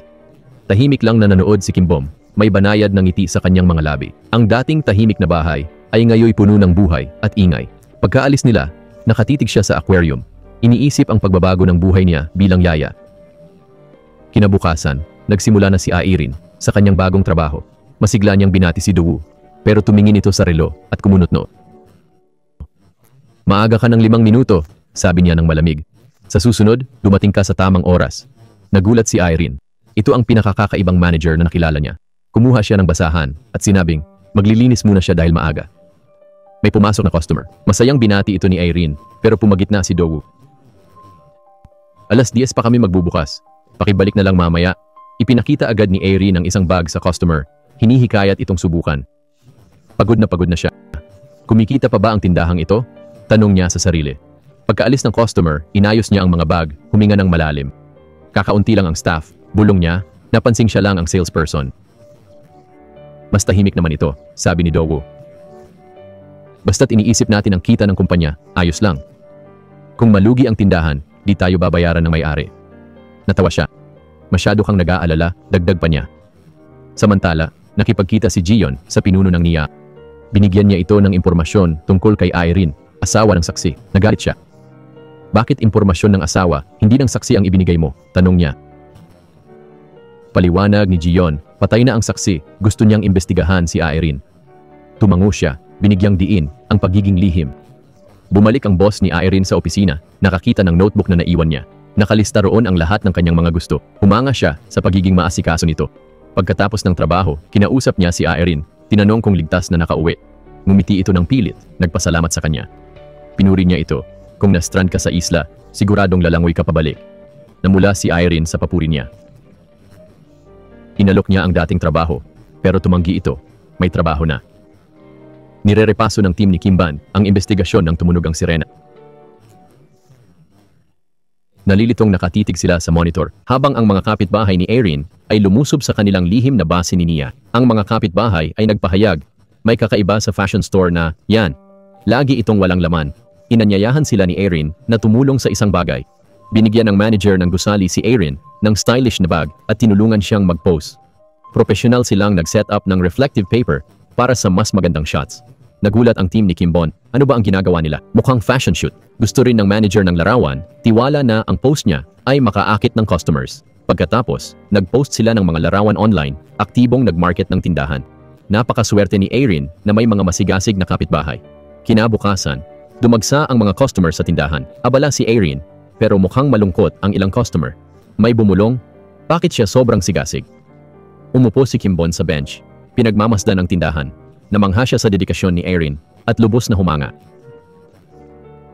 Tahimik lang na nanood si Kimbom, may banayad ng ngiti sa kanyang mga labi. Ang dating tahimik na bahay ay ngayoy puno ng buhay at ingay. Pagkaalis nila, nakatitig siya sa aquarium. Iniisip ang pagbabago ng buhay niya bilang yaya. Kinabukasan, nagsimula na si Irene sa kanyang bagong trabaho. Masigla niyang binati si Duwu, pero tumingin ito sa relo at kumunot-no. Maaga ka ng 5 minuto, sabi niya ng malamig. Sa susunod, dumating ka sa tamang oras. Nagulat si Irene. Ito ang pinakakakaibang manager na nakilala niya. Kumuha siya ng basahan at sinabing, maglilinis muna siya dahil maaga. May pumasok na customer. Masayang binati ito ni Irene, pero pumagitna si Duwu. 10:00 pa kami magbubukas. Pakibalik na lang mamaya. Ipinakita agad ni Irene ang isang bag sa customer. Hinihikayat itong subukan. Pagod na siya. Kumikita pa ba ang tindahang ito? Tanong niya sa sarili. Pagkaalis ng customer, inayos niya ang mga bag, huminga ng malalim. Kakaunti lang ang staff, bulong niya, napansing siya lang ang salesperson. Mas tahimik naman ito, sabi ni Duwu. Basta't iniisip natin ang kita ng kumpanya, ayos lang. Kung malugi ang tindahan, di tayo babayaran ng may-ari. Natawa siya. Masyado kang nag-aalala, dagdag pa niya. Samantala, nakipagkita si Gion sa pinuno ng NIA. Binigyan niya ito ng impormasyon tungkol kay Irene, asawa ng saksi. Nagalit siya. Bakit impormasyon ng asawa, hindi ng saksi ang ibinigay mo? Tanong niya. Paliwanag ni Gion, patay na ang saksi, gusto niyang imbestigahan si Irene. Tumango siya, binigyang diin ang pagiging lihim. Bumalik ang boss ni Irene sa opisina, nakakita ng notebook na naiwan niya. Nakalista roon ang lahat ng kanyang mga gusto. Humanga siya sa pagiging maasikaso nito. Pagkatapos ng trabaho, kinausap niya si Irene, tinanong kung ligtas na nakauwi. Ngumiti ito ng pilit, nagpasalamat sa kanya. Pinuri niya ito. Kung na-strand ka sa isla, siguradong lalangoy ka pabalik. Namula si Irene sa papuri niya. Inalok niya ang dating trabaho, pero tumanggi ito. May trabaho na. Nirerepaso ng team ni Kimban ang investigasyon ng tumunog ang sirena. Nalilitong nakatitig sila sa monitor habang ang mga kapitbahay ni Irene ay lumusob sa kanilang lihim na base ni Nia. Ang mga kapitbahay ay nagpahayag. May kakaiba sa fashion store na, yan, lagi itong walang laman. Inanyayahan sila ni Irene na tumulong sa isang bagay. Binigyan ng manager ng gusali si Irene ng stylish na bag at tinulungan siyang mag-pose. Professional silang nag-set up ng reflective paper para sa mas magandang shots. Nagulat ang team ni Kimbon. Ano ba ang ginagawa nila? Mukhang fashion shoot. Gusto rin ng manager ng larawan, tiwala na ang post niya ay makaakit ng customers. Pagkatapos, nag-post sila ng mga larawan online, aktibong nag-market ng tindahan. Napakaswerte ni Irene na may mga masigasig na kapitbahay. Kinabukasan, dumagsa ang mga customer sa tindahan. Abala si Irene, pero mukhang malungkot ang ilang customer. May bumulong, bakit siya sobrang sigasig? Umupo si Kimbon sa bench, pinagmamasdan ang tindahan. Namangha siya sa dedikasyon ni Irene at lubos na humanga.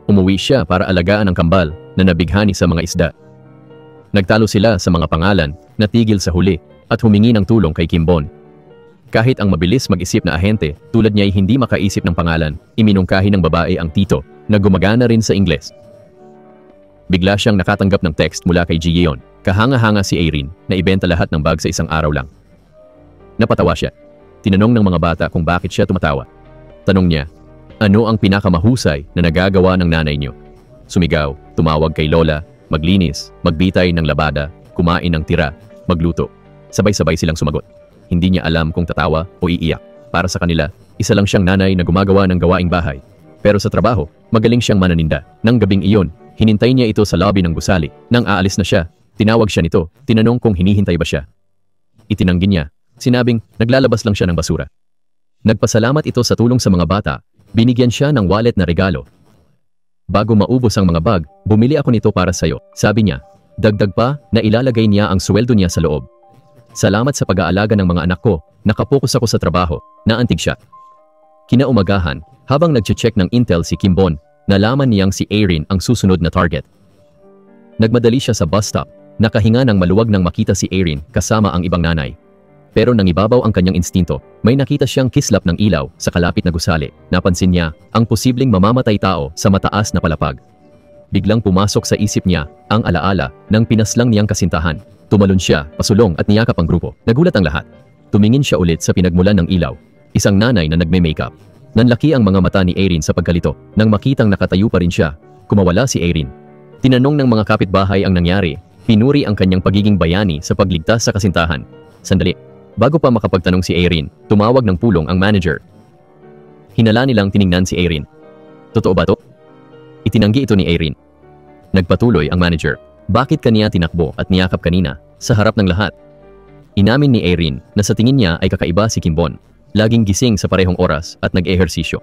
Umuwi siya para alagaan ang kambal na nabighani sa mga isda. Nagtalo sila sa mga pangalan, natigil sa huli at humingi ng tulong kay Kimbon. Kahit ang mabilis mag-isip na ahente tulad niya ay hindi makaisip ng pangalan, iminungkahi ng babae ang Tito na gumagana rin sa Ingles. Bigla siyang nakatanggap ng text mula kay Gion. Kahanga-hanga si Irene na ibenta lahat ng bag sa isang araw lang. Napatawa siya. Tinanong ng mga bata kung bakit siya tumatawa. Tanong niya, ano ang pinakamahusay na nagagawa ng nanay niyo? Sumigaw, tumawag kay Lola, maglinis, magbitay ng labada, kumain ng tira, magluto. Sabay-sabay silang sumagot. Hindi niya alam kung tatawa o iiyak. Para sa kanila, isa lang siyang nanay na gumagawa ng gawaing bahay. Pero sa trabaho, magaling siyang mananinda. Nang gabing iyon, hinintay niya ito sa lobby ng gusali. Nang aalis na siya, tinawag siya nito, tinanong kung hinihintay ba siya. Itinanggi niya. Sinabing, naglalabas lang siya ng basura. Nagpasalamat ito sa tulong sa mga bata, binigyan siya ng wallet na regalo. Bago maubos ang mga bag, bumili ako nito para sa'yo. Sabi niya, dagdag pa na ilalagay niya ang sweldo niya sa loob. Salamat sa pag-aalaga ng mga anak ko, nakapokus ako sa trabaho, naantig siya. Kinaumagahan, habang nagche-check ng intel si Kimbon, nalaman niyang si Irene ang susunod na target. Nagmadali siya sa bus stop, nakahinga ng maluwag nang makita si Irene kasama ang ibang nanay. Pero nang ibabaw ang kanyang instinto, may nakita siyang kislap ng ilaw sa kalapit na gusali. Napansin niya ang posibleng mamamatay tao sa mataas na palapag. Biglang pumasok sa isip niya ang alaala ng pinaslang niyang kasintahan. Tumalon siya, pasulong at niyakap ang grupo. Nagulat ang lahat. Tumingin siya ulit sa pinagmulan ng ilaw. Isang nanay na nagme-makeup. Nanlaki ang mga mata ni Erin sa pagkalito. Nang makitang nakatayo pa rin siya, kumawala si Erin. Tinanong ng mga kapitbahay ang nangyari. Pinuri ang kanyang pagiging bayani sa pagligtas sa kasintahan. Sandali. Bago pa makapagtanong si Erin, tumawag ng pulong ang manager. Hinala nilang tiningnan si Erin. Totoo ba to? Itinanggi ito ni Erin. Nagpatuloy ang manager. Bakit kaniya tinakbo at niyakap kanina sa harap ng lahat? Inamin ni Erin na sa tingin niya ay kakaiba si Kimbon. Laging gising sa parehong oras at nag-ehersisyo.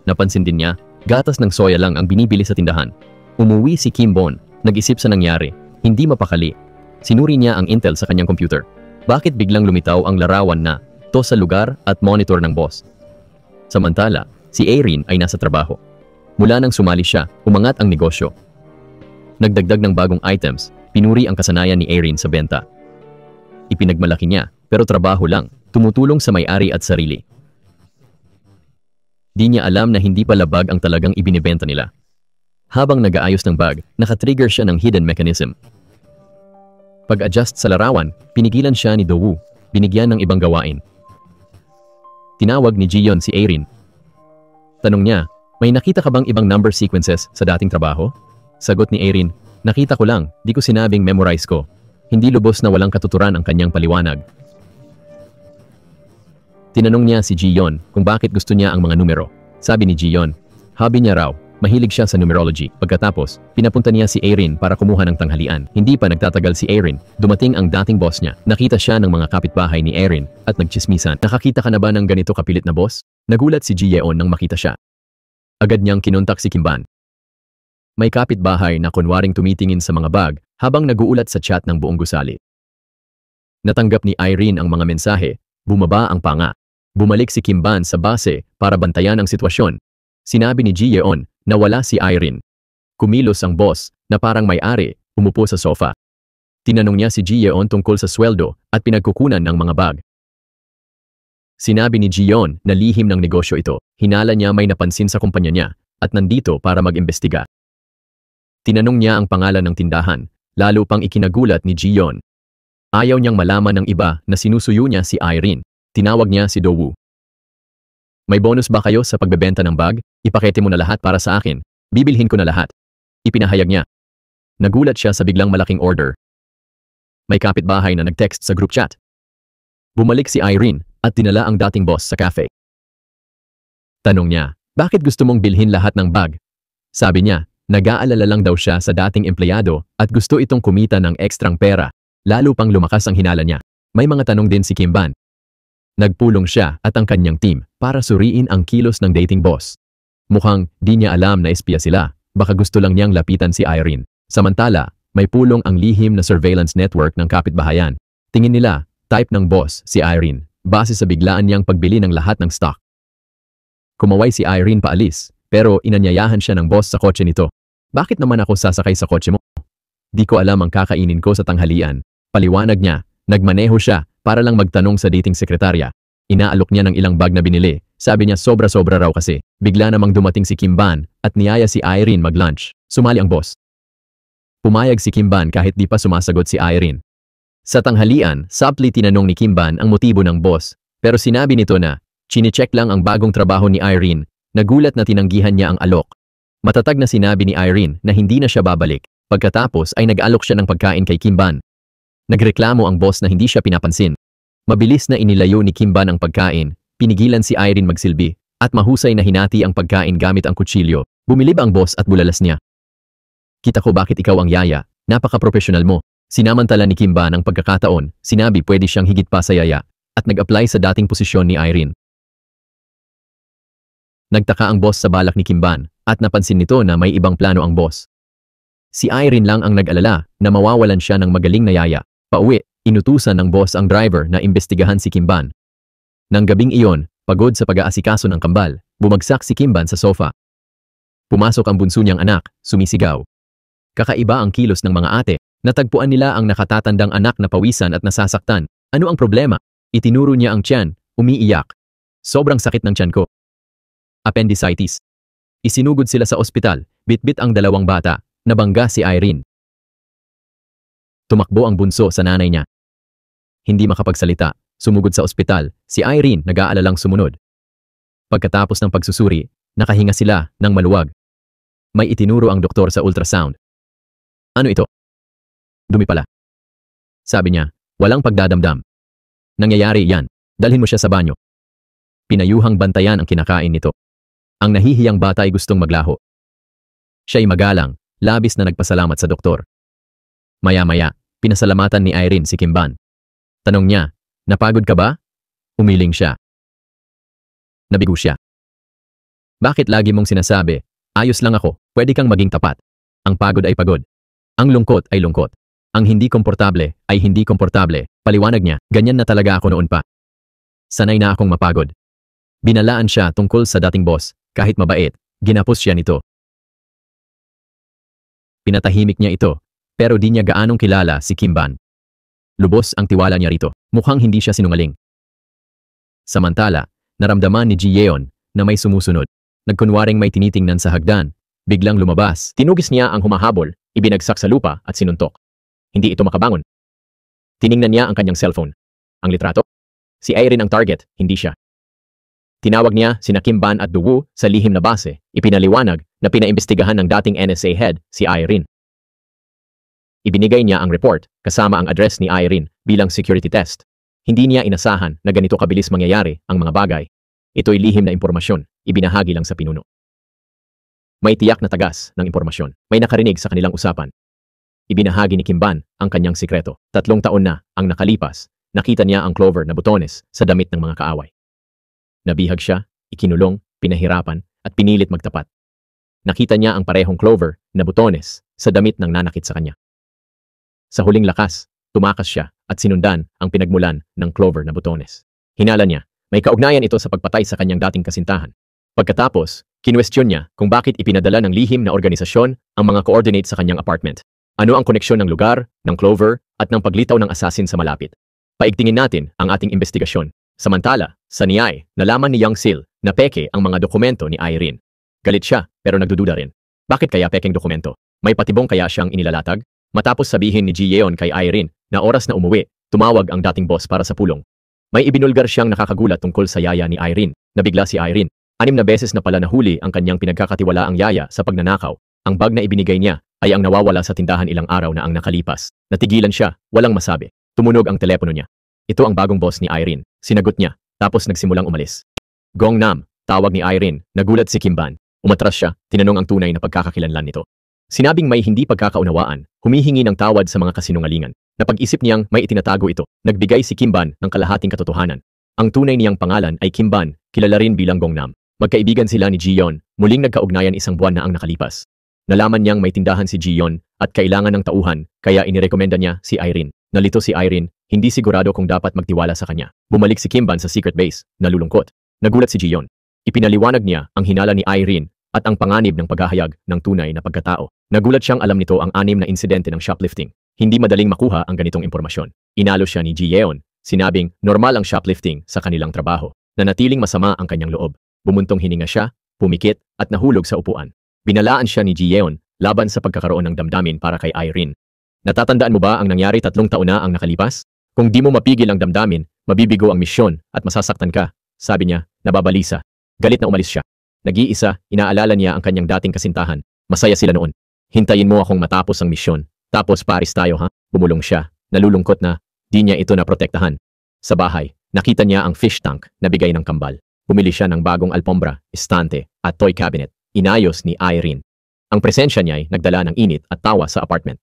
Napansin din niya, gatas ng soya lang ang binibili sa tindahan. Umuwi si Kimbon, nag-isip sa nangyari, hindi mapakali. Sinuri niya ang intel sa kanyang computer. Bakit biglang lumitaw ang larawan na to sa lugar at monitor ng boss? Samantala, si Erin ay nasa trabaho. Mula nang sumali siya, umangat ang negosyo. Nagdagdag ng bagong items, pinuri ang kasanayan ni Erin sa benta. Ipinagmalaki niya, pero trabaho lang, tumutulong sa may-ari at sarili. Di niya alam na hindi pala bag ang talagang ibinibenta nila. Habang nag-aayos ng bag, nakatrigger siya ng hidden mechanism. Pag-adjust sa larawan, pinigilan siya ni Do-woo, binigyan ng ibang gawain. Tinawag ni Ji-yeon si Erin. Tanong niya, may nakita ka bang ibang number sequences sa dating trabaho? Sagot ni Erin, nakita ko lang, di ko sinabing memorize ko. Hindi lubos na walang katuturan ang kanyang paliwanag. Tinanong niya si Ji-yeon kung bakit gusto niya ang mga numero. Sabi ni Ji-yeon, hobby niya raw, mahilig siya sa numerology. Pagkatapos, pinapunta niya si Erin para kumuha ng tanghalian. Hindi pa nagtatagal si Erin, dumating ang dating boss niya. Nakita siya ng mga kapitbahay ni Erin at nagchismisan. Nakakita ka na ba ng ganito kapilit na boss? Nagulat si Ji-yeon nang makita siya. Agad niyang kinontak si Kimban. May kapitbahay na kunwaring tumitingin sa mga bag habang naguulat sa chat ng buong gusali. Natanggap ni Irene ang mga mensahe, bumaba ang panga. Bumalik si Kimban sa base para bantayan ang sitwasyon. Sinabi ni Ji-yeon na wala si Irene. Kumilos ang boss na parang may-ari, umupo sa sofa. Tinanong niya si Ji-yeon tungkol sa sweldo at pinagkukunan ng mga bag. Sinabi ni Ji-yeon na lihim ng negosyo ito. Hinala niya may napansin sa kumpanya niya at nandito para mag-imbestiga. Tinanong niya ang pangalan ng tindahan, lalo pang ikinagulat ni Ji-yeon. Ayaw niyang malaman ng iba na sinusuyo niya si Irene. Tinawag niya si Do-woo. May bonus ba kayo sa pagbebenta ng bag? Ipakete mo na lahat para sa akin. Bibilhin ko na lahat. Ipinahayag niya. Nagulat siya sa biglang malaking order. May kapitbahay na nag-text sa group chat. Bumalik si Irene at dinala ang dating boss sa cafe. Tanong niya, bakit gusto mong bilhin lahat ng bag? Sabi niya, nag-aalala lang daw siya sa dating empleyado at gusto itong kumita ng ekstrang pera, lalo pang lumakas ang hinala niya. May mga tanong din si Kimban. Nagpulong siya at ang kanyang team para suriin ang kilos ng dating boss. Mukhang di niya alam na espiya sila, baka gusto lang niyang lapitan si Irene. Samantala, may pulong ang lihim na surveillance network ng kapitbahayan. Tingin nila, type ng boss si Irene, base sa biglaan niyang pagbili ng lahat ng stock. Kumaway si Irene paalis, pero inanyayahan siya ng boss sa kotse nito. Bakit naman ako sasakay sa kotse mo? Di ko alam ang kakainin ko sa tanghalian. Paliwanag niya, nagmaneho siya para lang magtanong sa dating sekretarya. Inaalok niya ng ilang bag na binili. Sabi niya sobra-sobra raw kasi. Bigla namang dumating si Kimban at niyaya si Irene mag-lunch. Sumali ang boss. Pumayag si Kimban kahit di pa sumasagot si Irene. Sa tanghalian, subtly tinanong ni Kimban ang motibo ng boss. Pero sinabi nito na, chine-check lang ang bagong trabaho ni Irene. Nagulat na tinanggihan niya ang alok. Matatag na sinabi ni Irene na hindi na siya babalik. Pagkatapos ay nag-alok siya ng pagkain kay Kimban. Nagreklamo ang boss na hindi siya pinapansin. Mabilis na inilayo ni Kimban ang pagkain, pinigilan si Irene magsilbi, at mahusay na hinati ang pagkain gamit ang kutsilyo. Bumilib ang boss at bulalas niya. Kita ko bakit ikaw ang yaya, napaka-professional mo. Sinamantala ni Kimban ang pagkakataon, sinabi pwede siyang higit pa sa yaya, at nag-apply sa dating posisyon ni Irene. Nagtaka ang boss sa balak ni Kimban, at napansin nito na may ibang plano ang boss. Si Irene lang ang nag-alala na mawawalan siya ng magaling na yaya. Pauwi, inutusan ng boss ang driver na imbestigahan si Kimban. Nang gabing iyon, pagod sa pag-aasikaso ng kambal, bumagsak si Kimban sa sofa. Pumasok ang bunso niyang anak, sumisigaw. Kakaiba ang kilos ng mga ate. Natagpuan nila ang nakatatandang anak na pawisan at nasasaktan. Ano ang problema? Itinuro niya ang tiyan, umiiyak. Sobrang sakit ng tiyan ko. Appendicitis. Isinugod sila sa ospital, bitbit ang dalawang bata, nabangga si Irene. Tumakbo ang bunso sa nanay niya. Hindi makapagsalita, Sumugod sa ospital, si Irene nag-aalalang sumunod. Pagkatapos ng pagsusuri, nakahinga sila ng maluwag. May itinuro ang doktor sa ultrasound. Ano ito? Dumi pala. Sabi niya, walang pagdadamdam. Nangyayari yan. Dalhin mo siya sa banyo. Pinayuhang bantayan ang kinakain nito. Ang nahihiyang bata ay gustong maglaho. Siya'y magalang, labis na nagpasalamat sa doktor. Maya-maya, pinasalamatan ni Irene si Kimban. Tanong niya, napagod ka ba? Umiling siya. Nabigo siya. Bakit lagi mong sinasabi, ayos lang ako, pwede kang maging tapat. Ang pagod ay pagod. Ang lungkot ay lungkot. Ang hindi komportable ay hindi komportable. Paliwanag niya, ganyan na talaga ako noon pa. Sanay na akong mapagod. Binalaan siya tungkol sa dating boss, kahit mabait, ginapos siya nito. Pinatahimik niya ito, pero di niya gaanong kilala si Kimban. Lubos ang tiwala niya rito, mukhang hindi siya sinungaling. Samantala, naramdaman ni Ji Yeon na may sumusunod. Nagkunwaring may tinitingnan sa hagdan, biglang lumabas. Tinugis niya ang humahabol, ibinagsak sa lupa at sinuntok. Hindi ito makabangon. Tiningnan niya ang kanyang cellphone. Ang litrato? Si Irene ang target, hindi siya. Tinawag niya sina Kimban at Duwoo sa lihim na base, ipinaliwanag na pinaimbestigahan ng dating NSA head si Irene. Ibinigay niya ang report kasama ang address ni Irene bilang security test. Hindi niya inasahan na ganito kabilis mangyayari ang mga bagay. Ito'y lihim na impormasyon, ibinahagi lang sa pinuno. May tiyak na tagas ng impormasyon. May nakarinig sa kanilang usapan. Ibinahagi ni Kimban ang kanyang sikreto. 3 taon na ang nakalipas, nakita niya ang Clover na butones sa damit ng mga kaaway. Nabihag siya, ikinulong, pinahirapan, at pinilit magtapat. Nakita niya ang parehong Clover na butones sa damit ng nanakit sa kanya. Sa huling lakas, tumakas siya at sinundan ang pinagmulan ng Clover na butones. Hinala niya, may kaugnayan ito sa pagpatay sa kanyang dating kasintahan. Pagkatapos, kinwestiyon niya kung bakit ipinadala ng lihim na organisasyon ang mga coordinate sa kanyang apartment. Ano ang koneksyon ng lugar, ng Clover, at ng paglitaw ng assassin sa malapit. Paigtingin natin ang ating investigasyon. Samantala, sa NIAI, nalaman ni Young Sil na peke ang mga dokumento ni Irene. Galit siya, pero nagdududa rin. Bakit kaya pekeng dokumento? May patibong kaya siyang inilalatag? Matapos sabihin ni Ji Yeon kay Irene na oras na umuwi, tumawag ang dating boss para sa pulong. May ibinulgar siyang nakakagulat tungkol sa yaya ni Irene. Nabigla si Irene. 6 na beses na pala nahuli ang kanyang pinagkakatiwalaang yaya sa pagnanakaw. Ang bag na ibinigay niya ay ang nawawala sa tindahan ilang araw na ang nakalipas. Natigilan siya, walang masabi. Tumunog ang telepono niya. Ito ang bagong boss ni Irene. Sinagot niya, tapos nagsimulang umalis. Gongnam, tawag ni Irene, nagulat si Kimban. Umatras siya, tinanong ang tunay na pagkakakilanlan nito. Sinabing may hindi pagkakaunawaan, humihingi ng tawad sa mga kasinungalingan. Napag-isip niyang may itinatago ito. Nagbigay si Kimban ng kalahating katotohanan. Ang tunay niyang pangalan ay Kimban, kilala rin bilang Gongnam. Magkaibigan sila ni Ji Yeon, muling nagkaugnayan 1 buwan na ang nakalipas. Nalaman niyang may tindahan si Ji Yeon at kailangan ng tauhan, kaya inirekomenda niya si Irene. Nalito si Irene, hindi sigurado kung dapat magtiwala sa kanya. Bumalik si Kimban sa secret base, nalulungkot. Nagulat si Ji Yeon. Ipinaliwanag niya ang hinala ni Irene at ang panganib ng paghahayag ng tunay na pagkatao. Nagulat siyang alam nito ang 6 na insidente ng shoplifting. Hindi madaling makuha ang ganitong impormasyon. Inalo siya ni Ji Yeon, sinabing normal ang shoplifting sa kanilang trabaho. Nanatiling masama ang kanyang loob. Bumuntong hininga siya, pumikit at nahulog sa upuan. Binalaan siya ni Ji Yeon laban sa pagkakaroon ng damdamin para kay Irene. Natatandaan mo ba ang nangyari 3 taon na ang nakalipas? Kung di mo mapigil ang damdamin, mabibigo ang misyon at masasaktan ka, sabi niya, nababalisa. Galit na umalis siya. Nag-iisa, inaalala niya ang kanyang dating kasintahan. Masaya sila noon. Hintayin mo akong matapos ang misyon. Tapos paris tayo ha? Bumulong siya. Nalulungkot na, di niya ito naprotektahan. Sa bahay, nakita niya ang fish tank na bigay ng kambal. Bumili siya ng bagong alpombra, estante, at toy cabinet. Inayos ni Irene. Ang presensya niya ay nagdala ng init at tawa sa apartment.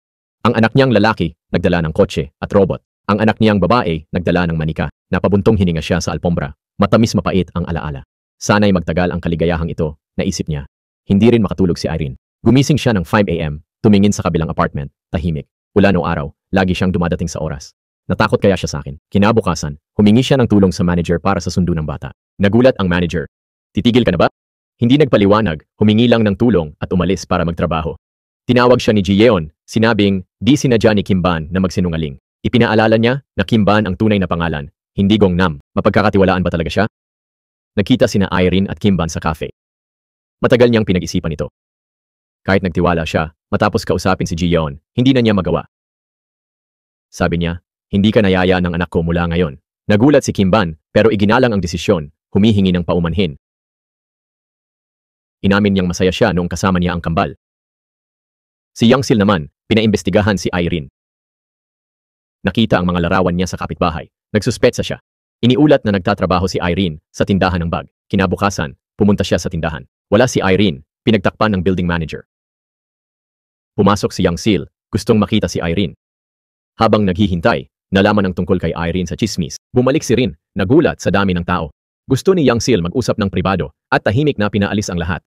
Ang anak niyang lalaki, nagdala ng kotse at robot. Ang anak niyang babae, nagdala ng manika. Napabuntong hininga siya sa alpombra. Matamis mapait ang alaala. Sana'y magtagal ang kaligayahang ito, naisip niya. Hindi rin makatulog si Irene. Gumising siya ng 5 AM, tumingin sa kabilang apartment, tahimik. Ulan o araw, lagi siyang dumadating sa oras. Natakot kaya siya sa akin. Kinabukasan, humingi siya ng tulong sa manager para sa sundo ng bata. Nagulat ang manager. Titigil ka na ba? Hindi nagpaliwanag, humingi lang ng tulong at umalis para magtrabaho. Tinawag siya ni Ji Yeon, sinabing di sinadya ni Kimban na magsinungaling. Ipinaalala niya na Kimban ang tunay na pangalan, hindi Gongnam. Mapagkakatiwalaan ba talaga siya? Nagkita sina Irene at Kimban sa cafe. Matagal niyang pinag-isipan ito. Kahit nagtiwala siya, matapos kausapin si Ji Yeon, hindi na niya magawa. Sabi niya, hindi ka nayaya ng anak ko mula ngayon. Nagulat si Kimban pero iginalang ang desisyon, humihingi ng paumanhin. Inamin niyang masaya siya noong kasama niya ang kambal. Si Youngsil naman, pinaimbestigahan si Irene. Nakita ang mga larawan niya sa kapitbahay. Nagsuspetsa siya. Iniulat na nagtatrabaho si Irene sa tindahan ng bag. Kinabukasan, pumunta siya sa tindahan. Wala si Irene, pinagtakpan ng building manager. Pumasok si Youngsil, gustong makita si Irene. Habang naghihintay, nalaman ang tungkol kay Irene sa chismis. Bumalik si Rin, nagulat sa dami ng tao. Gusto ni Youngsil mag-usap ng pribado at tahimik na pinaalis ang lahat.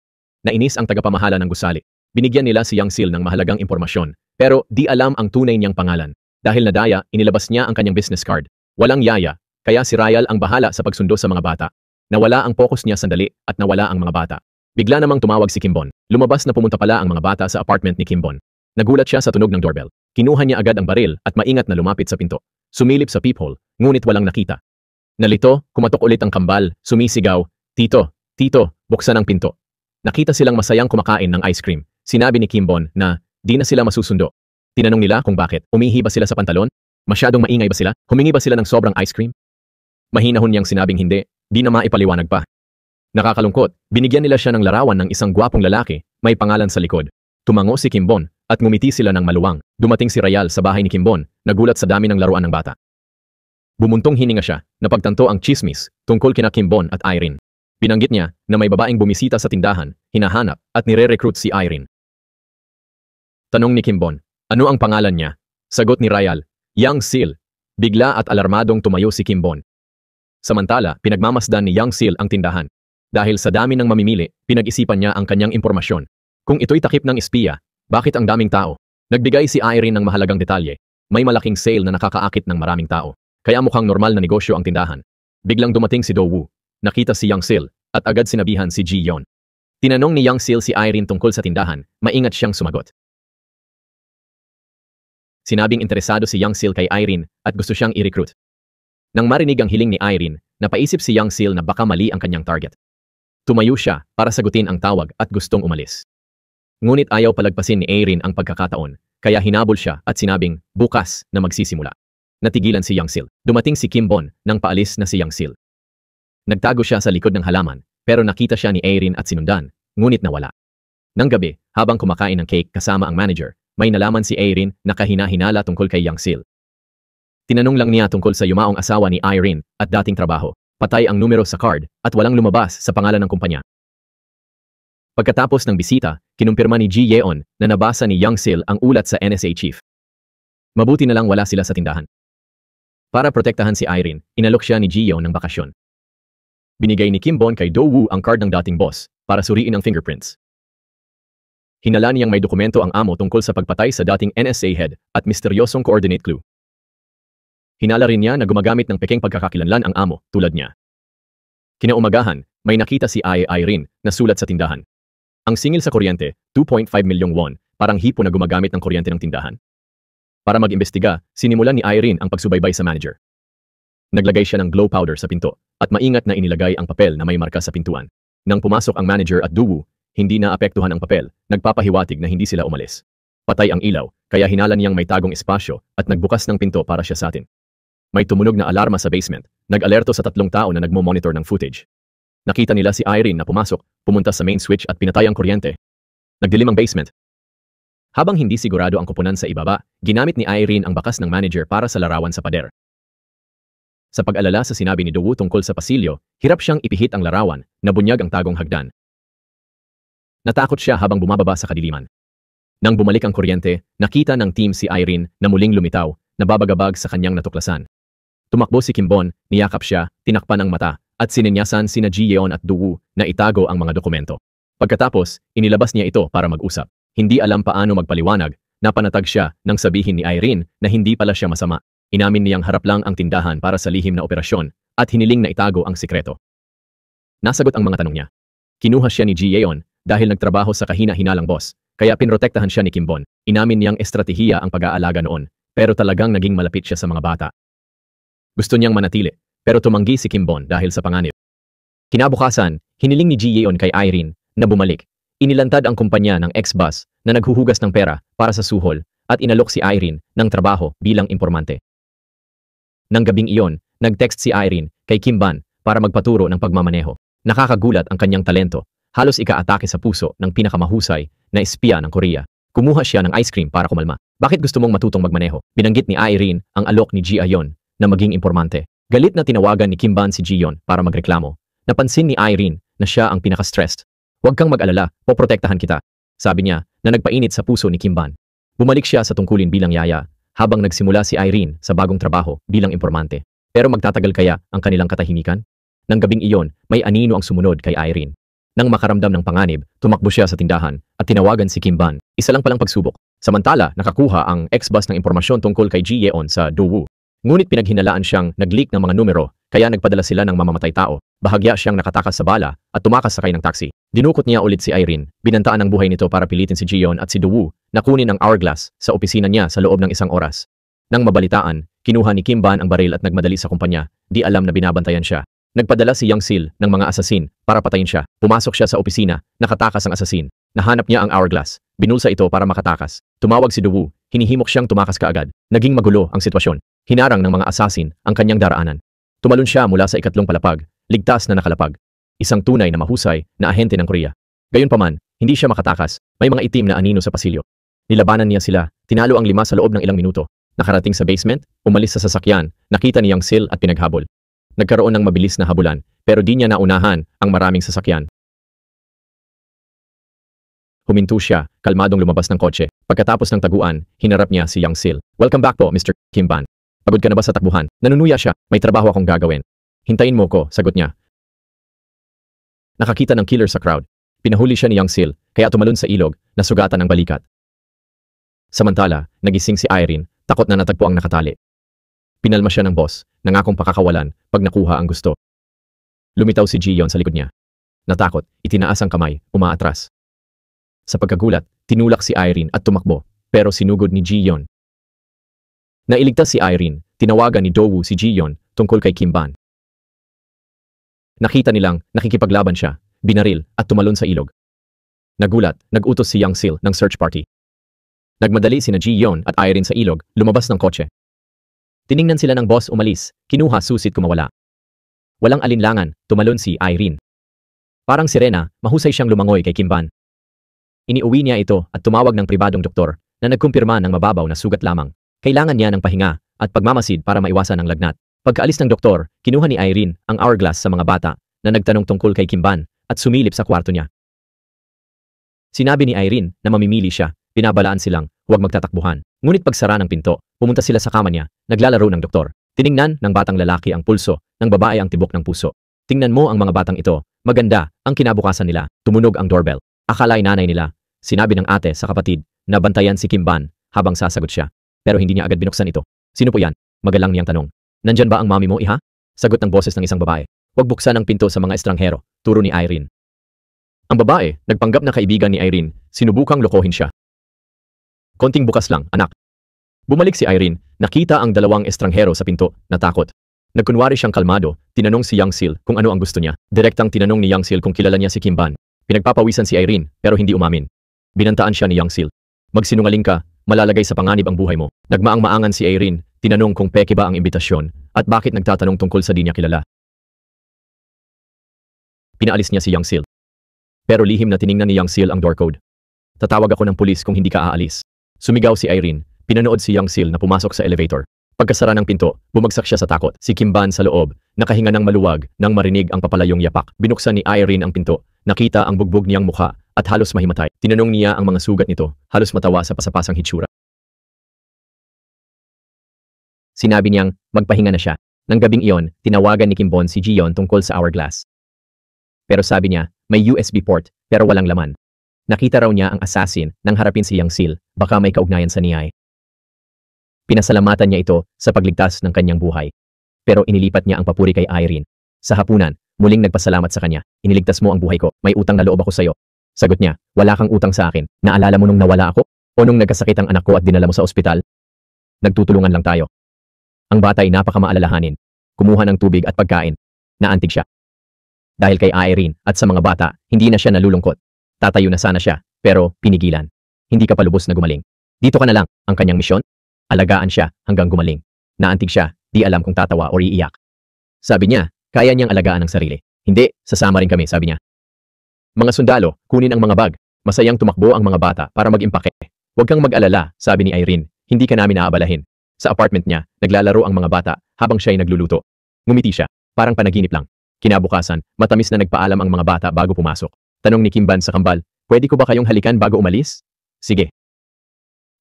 Nainis ang tagapamahala ng gusali. Binigyan nila si Youngsil ng mahalagang impormasyon, pero di alam ang tunay niyang pangalan. Dahil nadaya, inilabas niya ang kanyang business card. Walang yaya, kaya si Rayal ang bahala sa pagsundo sa mga bata. Nawala ang focus niya sandali at nawala ang mga bata. Bigla namang tumawag si Kimbon. Lumabas na pumunta pala ang mga bata sa apartment ni Kimbon. Nagulat siya sa tunog ng doorbell. Kinuha niya agad ang baril at maingat na lumapit sa pinto. Sumilip sa peephole, ngunit walang nakita. Nalito, kumatok ulit ang kambal, sumisigaw, "Tito, Tito, buksan ang pinto." Nakita silang masayang kumakain ng ice cream. Sinabi ni Kimbon na di na sila masusundo. Tinanong nila kung bakit. Umihi ba sila sa pantalon? Masyadong maingay ba sila? Humingi ba sila ng sobrang ice cream? Mahinahon niyang sinabing hindi, di na maipaliwanag pa. Nakakalungkot, binigyan nila siya ng larawan ng isang gwapong lalaki, may pangalan sa likod. Tumango si Kimbon at ngumiti sila ng maluwang. Dumating si Rayal sa bahay ni Kimbon, nagulat sa dami ng laruan ng bata. Bumuntong hininga siya, napagtanto ang chismis tungkol kina Kimbon at Irene. Binanggit niya na may babaeng bumisita sa tindahan, hinahanap at nire-recruit si Irene. Tanong ni Kimbon, ano ang pangalan niya? Sagot ni Rayal, Youngsil. Bigla at alarmadong tumayo si Kimbon. Samantala, pinagmamasdan ni Youngsil ang tindahan. Dahil sa dami ng mamimili, pinag-isipan niya ang kanyang impormasyon. Kung ito'y takip ng espiya, bakit ang daming tao? Nagbigay si Irene ng mahalagang detalye. May malaking sale na nakakaakit ng maraming tao. Kaya mukhang normal na negosyo ang tindahan. Biglang dumating si Do Woo. Nakita si Youngsil at agad sinabihan si Ji Yeon. Tinanong ni Youngsil si Irene tungkol sa tindahan, maingat siyang sumagot. Sinabing interesado si Youngsil kay Irene at gusto siyang i-recruit. Nang marinig ang hiling ni Irene, napaisip si Youngsil na baka mali ang kanyang target. Tumayo siya para sagutin ang tawag at gustong umalis. Ngunit ayaw palagpasin ni Irene ang pagkakataon, kaya hinabol siya at sinabing bukas na magsisimula. Natigilan si Youngsil. Dumating si Kimbon nang paalis na si Youngsil. Nagtago siya sa likod ng halaman, pero nakita siya ni Irene at sinundan, ngunit nawala. Nang gabi, habang kumakain ng cake kasama ang manager, may nalaman si Irene na kahina-hinala tungkol kay Youngsil. Tinanong lang niya tungkol sa yumaong asawa ni Irene at dating trabaho. Patay ang numero sa card at walang lumabas sa pangalan ng kumpanya. Pagkatapos ng bisita, kinumpirma ni Ji Yeon na nabasa ni Youngsil ang ulat sa NSA chief. Mabuti na lang wala sila sa tindahan. Para protektahan si Irene, inalok siya ni Ji Yeon ng bakasyon. Binigay ni Kimbon kay Do Woo ang card ng dating boss para suriin ang fingerprints. Hinala niyang may dokumento ang amo tungkol sa pagpatay sa dating NSA head at misteryosong coordinate clue. Hinala rin niya na gumagamit ng peking pagkakakilanlan ang amo tulad niya. Kinaumagahan, may nakita si Irene na sulat sa tindahan. Ang singil sa kuryente, 2.5 milyong won, parang hipo na gumagamit ng kuryente ng tindahan. Para mag-imbestiga, sinimulan ni Irene ang pagsubaybay sa manager. Naglagay siya ng glow powder sa pinto at maingat na inilagay ang papel na may marka sa pintuan. Nang pumasok ang manager at Do Woo, hindi na apektuhan ang papel, nagpapahiwatig na hindi sila umalis. Patay ang ilaw, kaya hinala niyang may tagong espasyo at nagbukas ng pinto para siya sa atin. May tumunog na alarma sa basement, nag-alerto sa 3 tao na nagmo-monitor ng footage. Nakita nila si Irene na pumasok, pumunta sa main switch at pinatay ang kuryente. Nagdilim ang basement. Habang hindi sigurado ang koponan sa ibaba, ginamit ni Irene ang bakas ng manager para sa larawan sa pader. Sa pag-alala sa sinabi ni Do Woo tungkol sa pasilyo, hirap siyang ipihit ang larawan, nabunyag ang tagong hagdan. Natakot siya habang bumababa sa kadiliman. Nang bumalik ang kuryente, nakita ng team si Irene na muling lumitaw, nababagabag sa kanyang natuklasan. Tumakbo si Kimbon, niyakap siya, tinakpan ang mata, at sininyasan sina Ji Yeon at Do Woo na itago ang mga dokumento. Pagkatapos, inilabas niya ito para mag-usap. Hindi alam paano magpaliwanag, napanatag siya nang sabihin ni Irene na hindi pala siya masama. Inamin niyang harap lang ang tindahan para sa lihim na operasyon at hiniling na itago ang sikreto. Nasagot ang mga tanong niya. Kinuha siya ni Ji Yeon dahil nagtrabaho sa kahina-hinalang boss, kaya pinrotektahan siya ni Kimbon. Inamin niyang estratehiya ang pag-aalaga noon, pero talagang naging malapit siya sa mga bata. Gusto niyang manatili, pero tumanggi si Kimbon dahil sa panganib. Kinabukasan, hiniling ni Ji Yeon kay Irene na bumalik. Inilantad ang kumpanya ng ex-boss na naghuhugas ng pera para sa suhol at inalok si Irene ng trabaho bilang impormante. Nang gabing iyon, Nag-text si Irene kay Kimban para magpaturo ng pagmamaneho. Nakakagulat ang kanyang talento. Halos ika-atake sa puso ng pinakamahusay na espiya ng Korea. Kumuha siya ng ice cream para kumalma. Bakit gusto mong matutong magmaneho? Binanggit ni Irene ang alok ni Ji Ayon na maging impormante. Galit na tinawagan ni Kimban si Jiyon para magreklamo. Napansin ni Irene na siya ang pinaka-stressed. Huwag kang mag-alala, poprotektahan kita. Sabi niya na nagpainit sa puso ni Kimban. Bumalik siya sa tungkulin bilang yaya habang nagsimula si Irene sa bagong trabaho bilang impormante. Pero magtatagal kaya ang kanilang katahimikan? Nang gabing iyon, may anino ang sumunod kay Irene. Nang makaramdam ng panganib, tumakbo siya sa tindahan at tinawagan si Kimban. Isa lang palang pagsubok. Samantala, nakakuha ang ex-boss ng impormasyon tungkol kay Ji Yeon sa Daewoo. Ngunit pinaghinalaan siyang nag-leak ng mga numero, kaya nagpadala sila ng mamamatay tao. Bahagya siyang nakatakas sa bala at tumakas sakay ng taxi. Dinukot niya ulit si Irene. Binantaan ang buhay nito para pilitin si Jiyon at si Daewoo na kunin ang hourglass sa opisina niya sa loob ng isang oras. Nang mabalitaan, kinuha ni Kimban ang baril at nagmadali sa kumpanya. Di alam na binabantayan siya. Nagpadala si Young Sil ng mga asasin para patayin siya. Pumasok siya sa opisina, nakatakas ang asasin. Nahanap niya ang hourglass. Binulsa ito para makatakas. Tumawag si Daewoo. Hinihimok siyang tumakas kaagad. Naging magulo ang sitwasyon. Hinarang ng mga asasin ang kanyang daraanan. Tumalon siya mula sa ikatlong palapag. Ligtas na nakalapag. Isang tunay na mahusay na ahente ng Korea. Gayunpaman, hindi siya makatakas. May mga itim na anino sa pasilyo. Nilabanan niya sila. Tinalo ang 5 sa loob ng ilang minuto. Nakarating sa basement, umalis sa sasakyan, nakita ni Young Sil at pinaghabol. Nagkaroon ng mabilis na habulan, pero di niya naunahan ang maraming sasakyan. Huminto siya, kalmadong lumabas ng kotse. Pagkatapos ng taguan, hinarap niya si Young Sil. "Welcome back po, Mr. Kimban. Pagod ka na ba sa takbuhan?" Nanunuya siya, "May trabaho akong gagawin." "Hintayin mo ko," sagot niya. Nakakita ng killer sa crowd. Pinahuli siya ni Young Sil, kaya tumalon sa ilog, nasugatan ng balikat. Samantala, nagising si Irene, takot na natagpo ang nakatali. Pinalma siya ng boss, nangakong pakakawalan pag nakuha ang gusto. Lumitaw si Jiyon sa likod niya. Natakot, itinaas ang kamay, umaatras. Sa pagkagulat, tinulak si Irene at tumakbo, pero sinugod ni Jiyon. Nailigtas si Irene, tinawagan ni Daewoo si Jiyon tungkol kay Kimban. Nakita nilang nakikipaglaban siya, binaril at tumalon sa ilog. Nagulat, nagutos si Young Sil ng search party. Nagmadali sina Jiyon at Irene sa ilog, lumabas ng kotse. Tiningnan sila ng boss umalis, kinuha susit kumawala. Walang alinlangan, tumalon si Irene. Parang sirena, mahusay siyang lumangoy kay Kimban. Iniuwi niya ito at tumawag ng pribadong doktor na nagkumpirma ng mababaw na sugat lamang. Kailangan niya ng pahinga at pagmamasid para maiwasan ang lagnat. Pagkaalis ng doktor, kinuha ni Irene ang hourglass sa mga bata na nagtanong tungkol kay Kimban at sumilip sa kwarto niya. Sinabi ni Irene na mamimili siya, binabalaan silang huwag magtatakbuhan. Ngunit pagsara ng pinto, pumunta sila sa kama niya, naglalaro ng doktor. Tiningnan ng batang lalaki ang pulso, ng babae ang tibok ng puso. Tingnan mo ang mga batang ito, maganda ang kinabukasan nila. Tumunog ang doorbell. Akala ay nanay nila. Sinabi ng ate sa kapatid na bantayan si Kimban habang sasagot siya. Pero hindi niya agad binuksan ito. "Sino po yan?" Magalang niyang tanong. "Nandyan ba ang mami mo, iha?" Sagot ng boses ng isang babae. "Huwag buksan ang pinto sa mga estranghero," turo ni Irene. Ang babae, nagpanggap na kaibigan ni Irene, sinubukang lokohin siya. "Konting bukas lang, anak." Bumalik si Irene, nakita ang 2 estranghero sa pinto, natakot. Nagkunwari siyang kalmado, tinanong si Young Sil kung ano ang gusto niya. Direktang tinanong ni Young Sil kung kilala niya si Kimban. Pinagpapawisan si Irene, pero hindi umamin. Binantaan siya ni Young Sil. "Magsinungaling ka, malalagay sa panganib ang buhay mo." Nagmaang-maangan si Irene, tinanong kung peke ba ang imbitasyon at bakit nagtatanong tungkol sa di niya kilala. Pinaalis niya si Young Sil. Pero lihim na tiningnan ni Young Sil ang door code. "Tatawag ako ng pulis kung hindi ka aalis." Sumigaw si Irene. Pinanood si Young Sil na pumasok sa elevator. Pagkasara ng pinto, bumagsak siya sa takot. Si Kimban sa loob, nakahinga ng maluwag nang marinig ang papalayong yapak. Binuksan ni Irene ang pinto. Nakita ang bugbog niyang mukha at halos mahimatay. Tinanong niya ang mga sugat nito, halos matawa sa pasapasang hitsura. Sinabi niyang magpahinga na siya. Nang gabing iyon, tinawagan ni Kimbon si Jiyon tungkol sa hourglass. Pero sabi niya, may USB port, pero walang laman. Nakita raw niya ang assassin nang harapin si Young Sil, baka may kaugnayan sa niyay. Pinasalamatan niya ito sa pagligtas ng kanyang buhay. Pero inilipat niya ang papuri kay Irene. Sa hapunan, muling nagpasalamat sa kanya. "Iniligtas mo ang buhay ko, may utang na loob ako sa'yo." Sagot niya, "Wala kang utang sa akin. Naalala mo nung nawala ako? O nung nagkasakit ang anak ko at dinala mo sa ospital? Nagtutulungan lang tayo." Ang bata ay napakamaalalahanin. Kumuha ng tubig at pagkain. Naantig siya. Dahil kay Irene at sa mga bata, hindi na siya nalulungkot. Tatayo na sana siya, pero pinigilan. "Hindi ka pa lubos na gumaling. Dito ka na lang." Ang kanyang misyon? Alagaan siya hanggang gumaling. Naantig siya, di alam kung tatawa o iiyak. Sabi niya, kaya niyang alagaan ang sarili. Hindi, sasama rin kami, sabi niya. Mga sundalo, kunin ang mga bag. Masayang tumakbo ang mga bata para mag-impake. Huwag kang mag-alala, sabi ni Irene. Hindi ka namin aabalahin. Sa apartment niya, naglalaro ang mga bata habang siya'y nagluluto. Ngumiti siya, parang panaginip lang. Kinabukasan, matamis na nagpaalam ang mga bata bago pumasok. Tanong ni Kimban sa kambal, pwede ko ba kayong halikan bago umalis? Sige.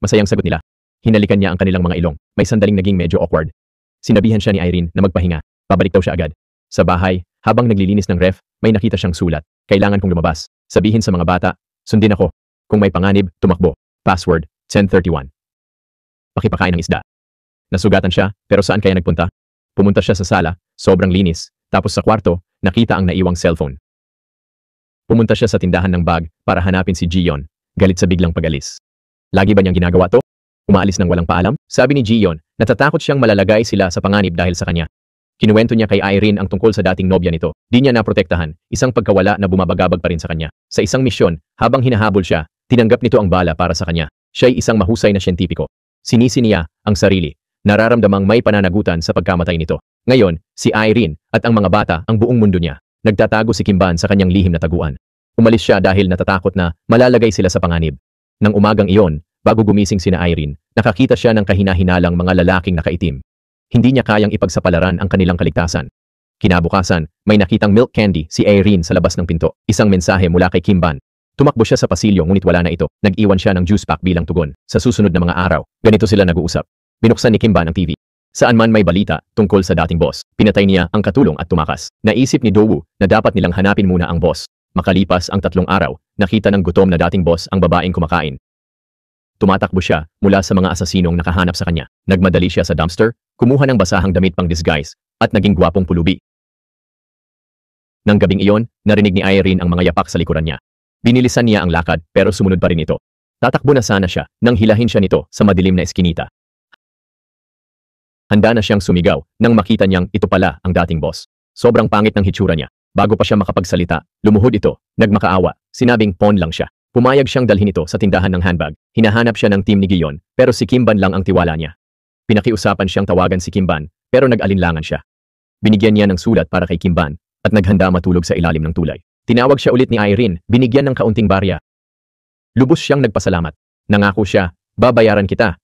Masayang sagot nila. Hinalikan niya ang kanilang mga ilong. May sandaling naging medyo awkward. Sinabihan siya ni Irene na magpahinga. Pabalik daw siya agad. Sa bahay, habang naglilinis ng ref, may nakita siyang sulat. Kailangan kong lumabas. Sabihin sa mga bata, sundin ako. Kung may panganib, tumakbo. Password, 1031. Pakipakain ng isda. Nasugatan siya, pero saan kaya nagpunta? Pumunta siya sa sala, sobrang linis. Tapos sa kwarto, nakita ang naiwang cellphone. Pumunta siya sa tindahan ng bag para hanapin si Gion. Galit sa biglang pag-alis. Lagi ba niyang ginagawa to? Umaalis ng walang paalam? Sabi ni Gion, natatakot siyang malalagay sila sa panganib dahil sa kanya. Kinuwento niya kay Irene ang tungkol sa dating nobya nito. Di niya naprotektahan, isang pagkawala na bumabagabag pa rin sa kanya. Sa isang misyon, habang hinahabol siya, tinanggap nito ang bala para sa kanya. Siya'y isang mahusay na siyentipiko. Sinisi niya ang sarili. Nararamdamang may pananagutan sa pagkamatay nito. Ngayon, si Irene at ang mga bata ang buong mundo niya. Nagtatago si Kimban sa kanyang lihim na taguan. Umalis siya dahil natatakot na malalagay sila sa panganib. Nang umagang iyon, bago gumising sina Irene, nakakita siya ng kahina-hinalang mga lalaking nakaitim. Hindi niya kayang ipagsapalaran ang kanilang kaligtasan. Kinabukasan, may nakitang milk candy si Irene sa labas ng pinto. Isang mensahe mula kay Kimban. Tumakbo siya sa pasilyo ngunit wala na ito. Nag-iwan siya ng juice pack bilang tugon. Sa susunod na mga araw, ganito sila nag-uusap. Binuksan ni Kimban ang TV. Saan man may balita tungkol sa dating boss, pinatay niya ang katulong at tumakas. Naisip ni Dowu na dapat nilang hanapin muna ang boss. Makalipas ang 3 araw, nakita ng gutom na dating boss ang babaeng kumakain. Tumatakbo siya mula sa mga asasinong nakahanap sa kanya. Nagmadali siya sa dumpster, kumuha ng basahang damit pang disguise, at naging gwapong pulubi. Nang gabing iyon, narinig ni Irene ang mga yapak sa likuran niya. Binilisan niya ang lakad pero sumunod pa rin ito. Tatakbo na sana siya nang hilahin siya nito sa madilim na eskinita. Handa na siyang sumigaw nang makita niyang ito pala ang dating boss. Sobrang pangit ng hitsura niya. Bago pa siya makapagsalita, lumuhod ito, nagmakaawa, sinabing pawn lang siya. Pumayag siyang dalhin ito sa tindahan ng handbag. Hinahanap siya ng team ni Gion, pero si Kimban lang ang tiwala niya. Pinakiusapan siyang tawagan si Kimban, pero nag-alinlangan siya. Binigyan niya ng sulat para kay Kimban, at naghanda matulog sa ilalim ng tulay. Tinawag siya ulit ni Irene, binigyan ng kaunting barya. Lubos siyang nagpasalamat. Nangako siya, babayaran kita.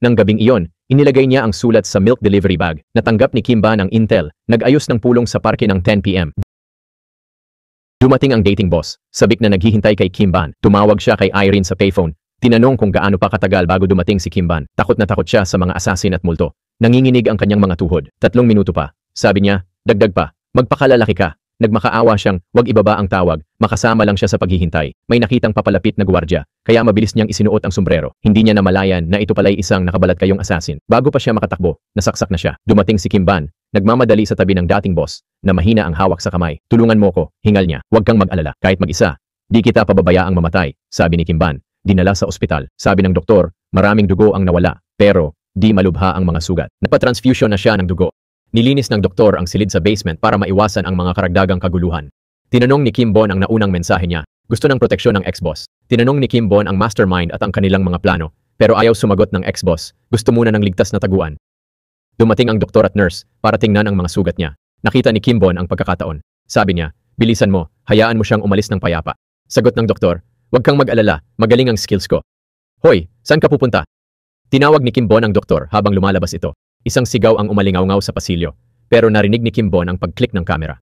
Nang gabing iyon, inilagay niya ang sulat sa milk delivery bag. Natanggap ni Kimban ang intel, nag-ayos ng pulong sa parke ng 10 p.m. Dumating ang dating boss, sabik na naghihintay kay Kimban. Tumawag siya kay Irene sa payphone. Tinanong kung gaano pa katagal bago dumating si Kimban. Takot na takot siya sa mga asasin at multo. Nanginginig ang kanyang mga tuhod. 3 minuto pa. Sabi niya, dagdag pa. Magpakalalaki ka. Nagmakaawa siyang, wag ibaba ang tawag. Makasama lang siya sa paghihintay. May nakitang papalapit na gwardiya, kaya mabilis niyang isinuot ang sombrero. Hindi niya namalayan na ito pala'y isang nakabalat kayong asasin. Bago pa siya makatakbo, nasaksak na siya. Dumating si Kimban. Nagmamadali sa tabi ng dating boss, na mahina ang hawak sa kamay. Tulungan mo ko, hingal niya. Huwag kang mag-alala, kahit mag-isa. Di kita pababayaang mamatay, sabi ni Kimban. Dinala sa ospital. Sabi ng doktor, maraming dugo ang nawala, pero di malubha ang mga sugat. Nagpa-transfusion na siya ng dugo. Nilinis ng doktor ang silid sa basement para maiwasan ang mga karagdagang kaguluhan. Tinanong ni Kimbon ang naunang mensahe niya. Gusto ng proteksyon ng ex-boss. Tinanong ni Kimbon ang mastermind at ang kanilang mga plano, pero ayaw sumagot ng ex-boss. Gusto muna ng ligtas na taguan. Dumating ang doktor at nurse para tingnan ang mga sugat niya. Nakita ni Kimbon ang pagkakataon. Sabi niya, bilisan mo, hayaan mo siyang umalis ng payapa. Sagot ng doktor, huwag kang mag-alala, magaling ang skills ko. Hoy, saan ka pupunta? Tinawag ni Kimbon ang doktor habang lumalabas ito. Isang sigaw ang umalingaw-ngaw sa pasilyo, pero narinig ni Kimbon ang pag-click ng kamera.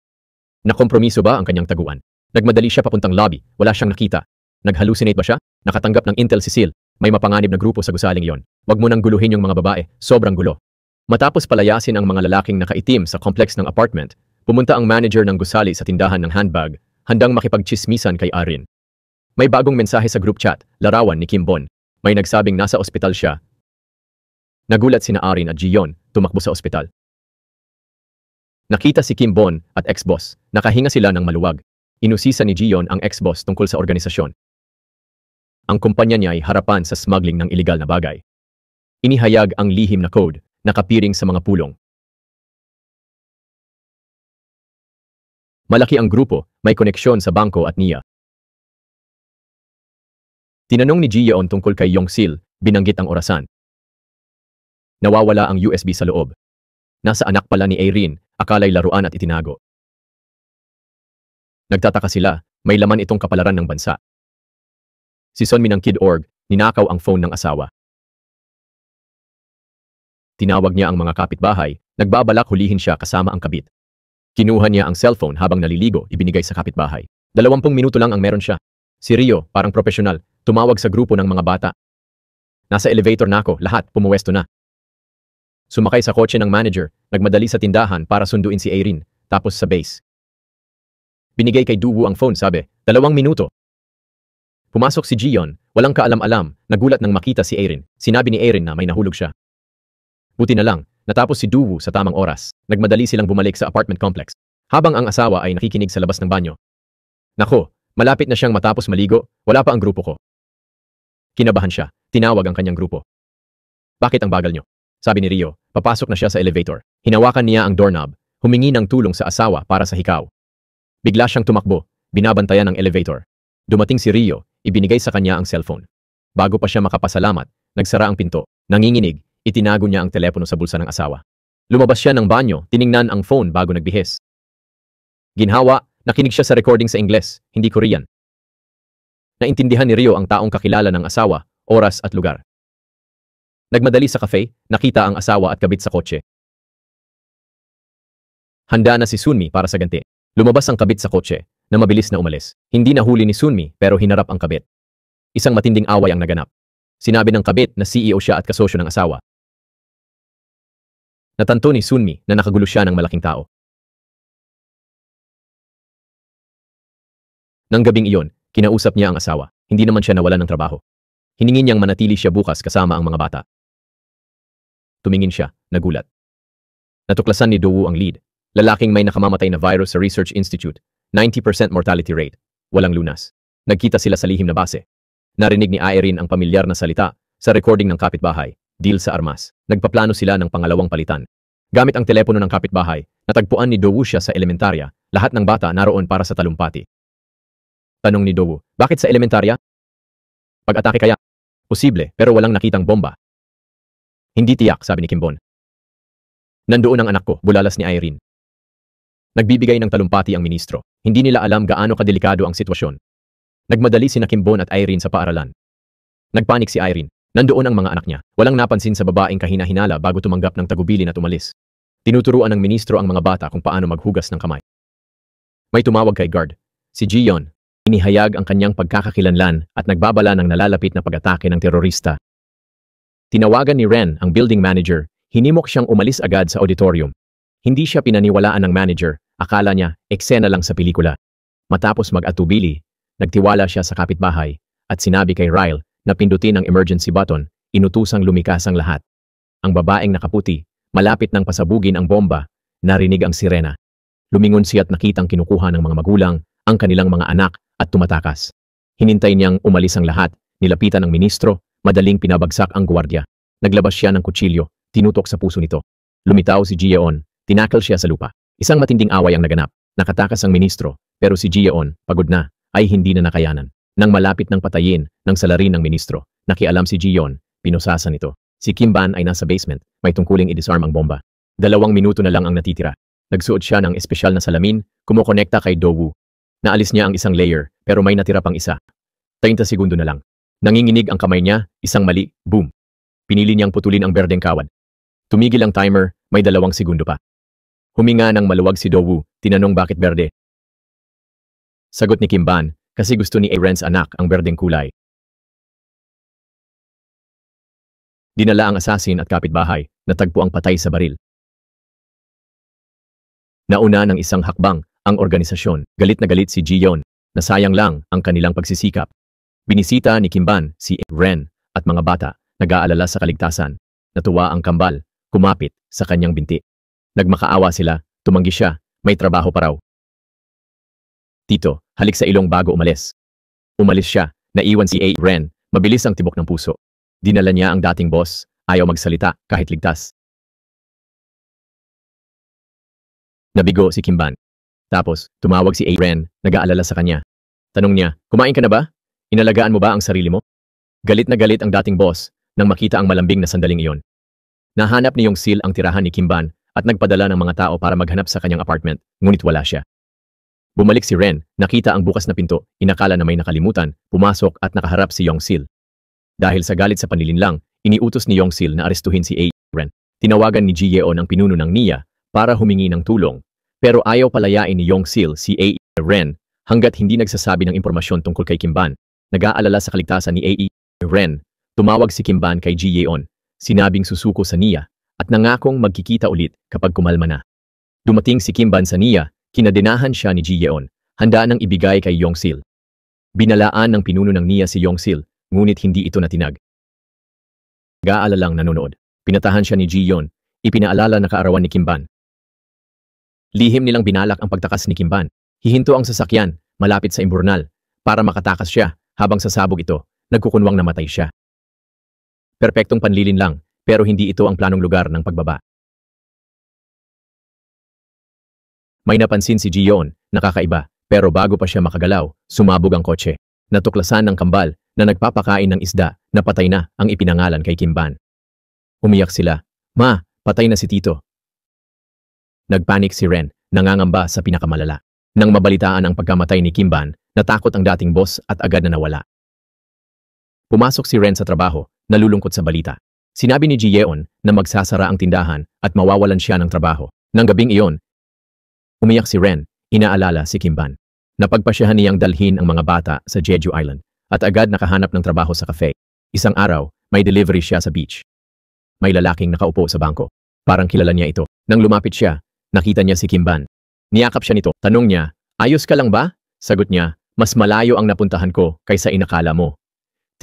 Nakompromiso ba ang kanyang taguan? Nagmadali siya papuntang lobby, wala siyang nakita. Nag-hallucinate ba siya? Nakatanggap ng intel si Sil. May mapanganib na grupo sa gusaling iyon. Huwag mo nang guluhin yung mga babae, sobrang gulo. Matapos palayasin ang mga lalaking nakaitim sa complex ng apartment, pumunta ang manager ng gusali sa tindahan ng handbag, handang makipagchismisan kay Arin. May bagong mensahe sa group chat, larawan ni Kimbon. May nagsabing nasa ospital siya. Nagulat sina Arin at Gion, tumakbo sa ospital. Nakita si Kimbon at ex-boss, nakahinga sila ng maluwag. Inusisa ni Gion ang ex-boss tungkol sa organisasyon. Ang kumpanya niya ay harapan sa smuggling ng iligal na bagay. Inihayag ang lihim na code, nakapiring sa mga pulong. Malaki ang grupo, may koneksyon sa bangko at NIA. Tinanong ni Gion tungkol kay Yong Sil, binanggit ang orasan. Nawawala ang USB sa loob. Nasa anak pala ni Irene, akalay laruan at itinago. Nagtataka sila, may laman itong kapalaran ng bansa. Si Sunmi ng Kid Org, ninakaw ang phone ng asawa. Tinawag niya ang mga kapitbahay, nagbabalak hulihin siya kasama ang kabit. Kinuha niya ang cellphone habang naliligo, ibinigay sa kapitbahay. 20 minuto lang ang meron siya. Si Rio, parang profesional, tumawag sa grupo ng mga bata. Nasa elevator na ako, lahat pumuwesto na. Sumakay sa kotse ng manager, nagmadali sa tindahan para sunduin si Irene, tapos sa base. Binigay kay Duwoo ang phone, sabi, 2 minuto. Pumasok si Jiyeon, walang kaalam-alam, nagulat nang makita si Irene. Sinabi ni Irene na may nahulog siya. Buti na lang, natapos si Duwoo sa tamang oras. Nagmadali silang bumalik sa apartment complex, habang ang asawa ay nakikinig sa labas ng banyo. Nako, malapit na siyang matapos maligo, wala pa ang grupo ko. Kinabahan siya, tinawag ang kanyang grupo. Bakit ang bagal nyo? Sabi ni Rio, papasok na siya sa elevator. Hinawakan niya ang doorknob, humingi ng tulong sa asawa para sa hikaw. Bigla siyang tumakbo, binabantayan ng elevator. Dumating si Rio, ibinigay sa kanya ang cellphone. Bago pa siya makapasalamat, nagsara ang pinto. Nanginginig, itinago niya ang telepono sa bulsa ng asawa. Lumabas siya ng banyo, tiningnan ang phone bago nagbihis. Ginhawa, nakinig siya sa recording sa Ingles, hindi Korean. Naintindihan ni Rio ang taong kakilala ng asawa, oras at lugar. Nagmadali sa cafe, nakita ang asawa at kabit sa kotse. Handa na si Sunmi para sa ganti. Lumabas ang kabit sa kotse, na mabilis na umalis. Hindi nahuli ni Sunmi pero hinarap ang kabit. Isang matinding away ang naganap. Sinabi ng kabit na CEO siya at kasosyo ng asawa. Natanto ni Sunmi na nakagulo siya ng malaking tao. Nang gabing iyon, kinausap niya ang asawa. Hindi naman siya nawalan ng trabaho. Hiningi niyang manatili siya bukas kasama ang mga bata. Tumingin siya, nagulat. Natuklasan ni Duwoo ang lead. Lalaking may nakamamatay na virus sa Research Institute. 90% mortality rate. Walang lunas. Nagkita sila sa lihim na base. Narinig ni Irene ang pamilyar na salita sa recording ng kapitbahay. Deal sa armas. Nagpaplano sila ng pangalawang palitan. Gamit ang telepono ng kapitbahay, natagpuan ni Duwoo siya sa elementarya. Lahat ng bata naroon para sa talumpati. Tanong ni Duwoo, bakit sa elementarya? Pag-atake kaya? Posible, pero walang nakitang bomba. Hindi tiyak, sabi ni Kimbon. Nandoon ang anak ko, bulalas ni Irene. Nagbibigay ng talumpati ang ministro. Hindi nila alam gaano kadelikado ang sitwasyon. Nagmadali sina Kimbon at Irene sa paaralan. Nagpanik si Irene. Nandoon ang mga anak niya. Walang napansin sa babaeng kahina-hinala bago tumanggap ng tagubilin at umalis. Tinuturuan ng ministro ang mga bata kung paano maghugas ng kamay. May tumawag kay guard. Si Jiyeon. Inihayag ang kanyang pagkakakilanlan at nagbabala ng nalalapit na pag-atake ng terorista. Tinawagan ni Ren ang building manager, hinimok siyang umalis agad sa auditorium. Hindi siya pinaniwalaan ng manager, akala niya, eksena lang sa pelikula. Matapos mag-atubili, nagtiwala siya sa kapitbahay at sinabi kay Ryle na pindutin ang emergency button, inutusang lumikas ang lahat. Ang babaeng nakaputi, malapit nang pasabugin ang bomba, narinig ang sirena. Lumingon siya at nakitang kinukuha ng mga magulang ang kanilang mga anak at tumatakas. Hinintay niyang umalis ang lahat, nilapitan ng ministro, madaling pinabagsak ang gwardiya. Naglabas siya ng kutsilyo, tinutok sa puso nito. Lumitaw si Jiyeon, tinakal siya sa lupa. Isang matinding away ang naganap. Nakatakas ang ministro, pero si Jiyeon, pagod na, ay hindi na nakayanan. Nang malapit ng patayin ng salarin ng ministro, nakialam si Jiyeon, pinusasan ito. Si Kimban ay nasa basement, may tungkuling i-disarm ang bomba. 2 minuto na lang ang natitira. Nagsuot siya ng espesyal na salamin, kumukonekta kay Duwoo. Naalis niya ang isang layer, pero may natira pang isa. 30 segundo na lang. Nanginginig ang kamay niya, isang mali, boom. Pinili niyang putulin ang berdeng kawad. Tumigil ang timer, may 2 segundo pa. Huminga ng maluwag si Duwoo, tinanong bakit berde. Sagot ni Kimban, kasi gusto ni Ren's anak ang berdeng kulay. Dinala ang asasin at kapitbahay, natagpo ang patay sa baril. Nauna ng isang hakbang ang organisasyon. Galit na galit si Jiyeon, na sayang lang ang kanilang pagsisikap. Binisita ni Kimban si Ren at mga bata, nag-aalala sa kaligtasan. Natuwa ang kambal, kumapit sa kanyang binti. Nagmakaawa sila, tumanggi siya, may trabaho pa raw. Tito, halik sa ilong bago umalis. Umalis siya, naiwan si Ren, mabilis ang tibok ng puso. Dinala niya ang dating boss, ayaw magsalita kahit ligtas. Nabigo si Kimban. Tapos, tumawag si Ren, nag-aalala sa kanya. Tanong niya, kumain ka na ba? Inalagaan mo ba ang sarili mo? Galit na galit ang dating boss nang makita ang malambing na sandaling iyon. Nahanap ni Yong-sil ang tirahan ni Kimban at nagpadala ng mga tao para maghanap sa kanyang apartment, ngunit wala siya. Bumalik si Ren, nakita ang bukas na pinto, inakala na may nakalimutan, pumasok at nakaharap si Yongsil. Dahil sa galit sa panlilinlang, iniutos ni Yongsil na arestuhin si Ren. Tinawagan ni Ji Yeon ang pinuno ng NIA para humingi ng tulong, pero ayaw palayain ni Yongsil si Ren hanggat hindi nagsasabi ng impormasyon tungkol kay Kim Ban. Nag-aalala sa kaligtasan ni Ren, tumawag si Kim Ban kay Ji Yeon, sinabing susuko sa NIA at nangakong magkikita ulit kapag kumalma na. Dumating si Kim Ban sa NIA, kinadinahan siya ni Ji Yeon, handa nang ibigay kay Yongsil. Binalaan ng pinuno ng NIA si Yongsil, ngunit hindi ito natinag. Nag-aalalang nanonood. Pinatahan siya ni Ji Yeon, ipinaalala na kaarawan ni Kim Ban. Lihim nilang binalak ang pagtakas ni Kim Ban. Hihinto ang sasakyan, malapit sa imburnal, para makatakas siya, habang sasabog ito, nagkukunwang namatay siya. Perpektong panlilin lang, pero hindi ito ang planong lugar ng pagbaba. May napansin si Ji Yeon, nakakaiba, pero bago pa siya makagalaw, sumabog ang kotse. Natuklasan ng kambal na nagpapakain ng isda na patay na ang ipinangalan kay Kim Ban. Umiyak sila, "Ma, patay na si Tito." Nagpanik si Ren, nangangamba sa pinakamalala. Nang mabalitaan ang pagkamatay ni Kim Ban, natakot ang dating boss at agad na nawala. Pumasok si Ren sa trabaho, nalulungkot sa balita. Sinabi ni Ji Yeon na magsasara ang tindahan at mawawalan siya ng trabaho. Nang gabing iyon, umiyak si Ren, inaalala si Kim Ban. Napagpasyahan niyang dalhin ang mga bata sa Jeju Island at agad nakahanap ng trabaho sa cafe. Isang araw, may delivery siya sa beach. May lalaking nakaupo sa bangko. Parang kilala niya ito. Nang lumapit siya, nakita niya si Kim Ban. Niyakap siya nito. Tanong niya, "Ayos ka lang ba?" Sagot niya, "Mas malayo ang napuntahan ko kaysa inakala mo."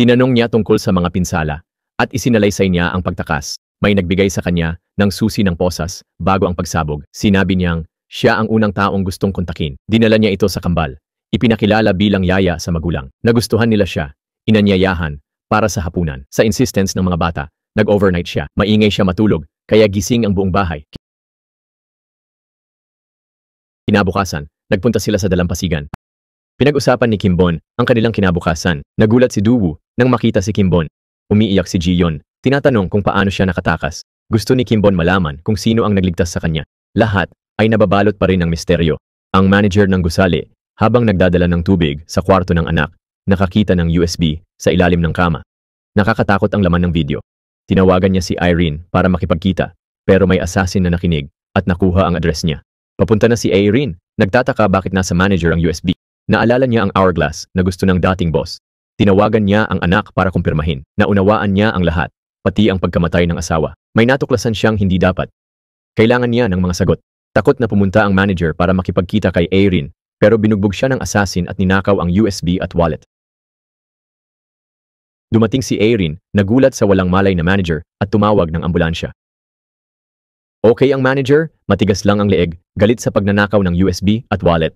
Tinanong niya tungkol sa mga pinsala at isinalaysay niya ang pagtakas. May nagbigay sa kanya ng susi ng posas bago ang pagsabog. Sinabi niyang siya ang unang taong gustong kontakin. Dinala niya ito sa kambal. Ipinakilala bilang yaya sa magulang. Nagustuhan nila siya. Inanyayahan para sa hapunan. Sa insistence ng mga bata, nag-overnight siya. Maingay siya matulog, kaya gising ang buong bahay. Kinabukasan, nagpunta sila sa dalampasigan. Pinag-usapan ni Kim Bon ang kanilang kinabukasan. Nagulat si Doo-woo nang makita si Kim Bon. Umiiyak si Ji Yeon, tinatanong kung paano siya nakatakas. Gusto ni Kim Bon malaman kung sino ang nagligtas sa kanya. Lahat ay nababalot pa rin ng misteryo. Ang manager ng gusali, habang nagdadala ng tubig sa kwarto ng anak, nakakita ng USB sa ilalim ng kama. Nakakatakot ang laman ng video. Tinawagan niya si Irene para makipagkita, pero may assassin na nakinig at nakuha ang address niya. Papunta na si Irene, nagtataka bakit nasa manager ang USB. Naalala niya ang hourglass na gusto ng dating boss. Tinawagan niya ang anak para kumpirmahin. Naunawaan niya ang lahat, pati ang pagkamatay ng asawa. May natuklasan siyang hindi dapat. Kailangan niya ng mga sagot. Takot na pumunta ang manager para makipagkita kay Irene, pero binugbog siya ng assassin at ninakaw ang USB at wallet. Dumating si Irene, nagulat sa walang malay na manager at tumawag ng ambulansya. Okay ang manager, matigas lang ang leeg, galit sa pagnanakaw ng USB at wallet.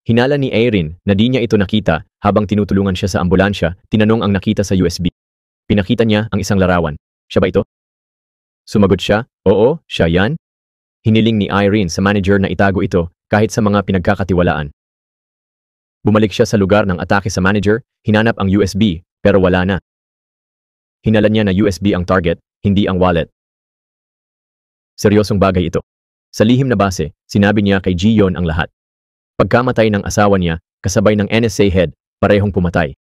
Hinala ni Irene na di niya ito nakita habang tinutulungan siya sa ambulansya, tinanong ang nakita sa USB. Pinakita niya ang isang larawan. Siya ba ito? Sumagot siya, "Oo, siya yan." Hiniling ni Irene sa manager na itago ito kahit sa mga pinagkakatiwalaan. Bumalik siya sa lugar ng atake sa manager, hinanap ang USB, pero wala na. Hinala niya na USB ang target, hindi ang wallet. Seryosong bagay ito. Sa lihim na base, sinabi niya kay Ji Yeon ang lahat. Pagkamatay ng asawa niya, kasabay ng NSA head, parehong pumatay.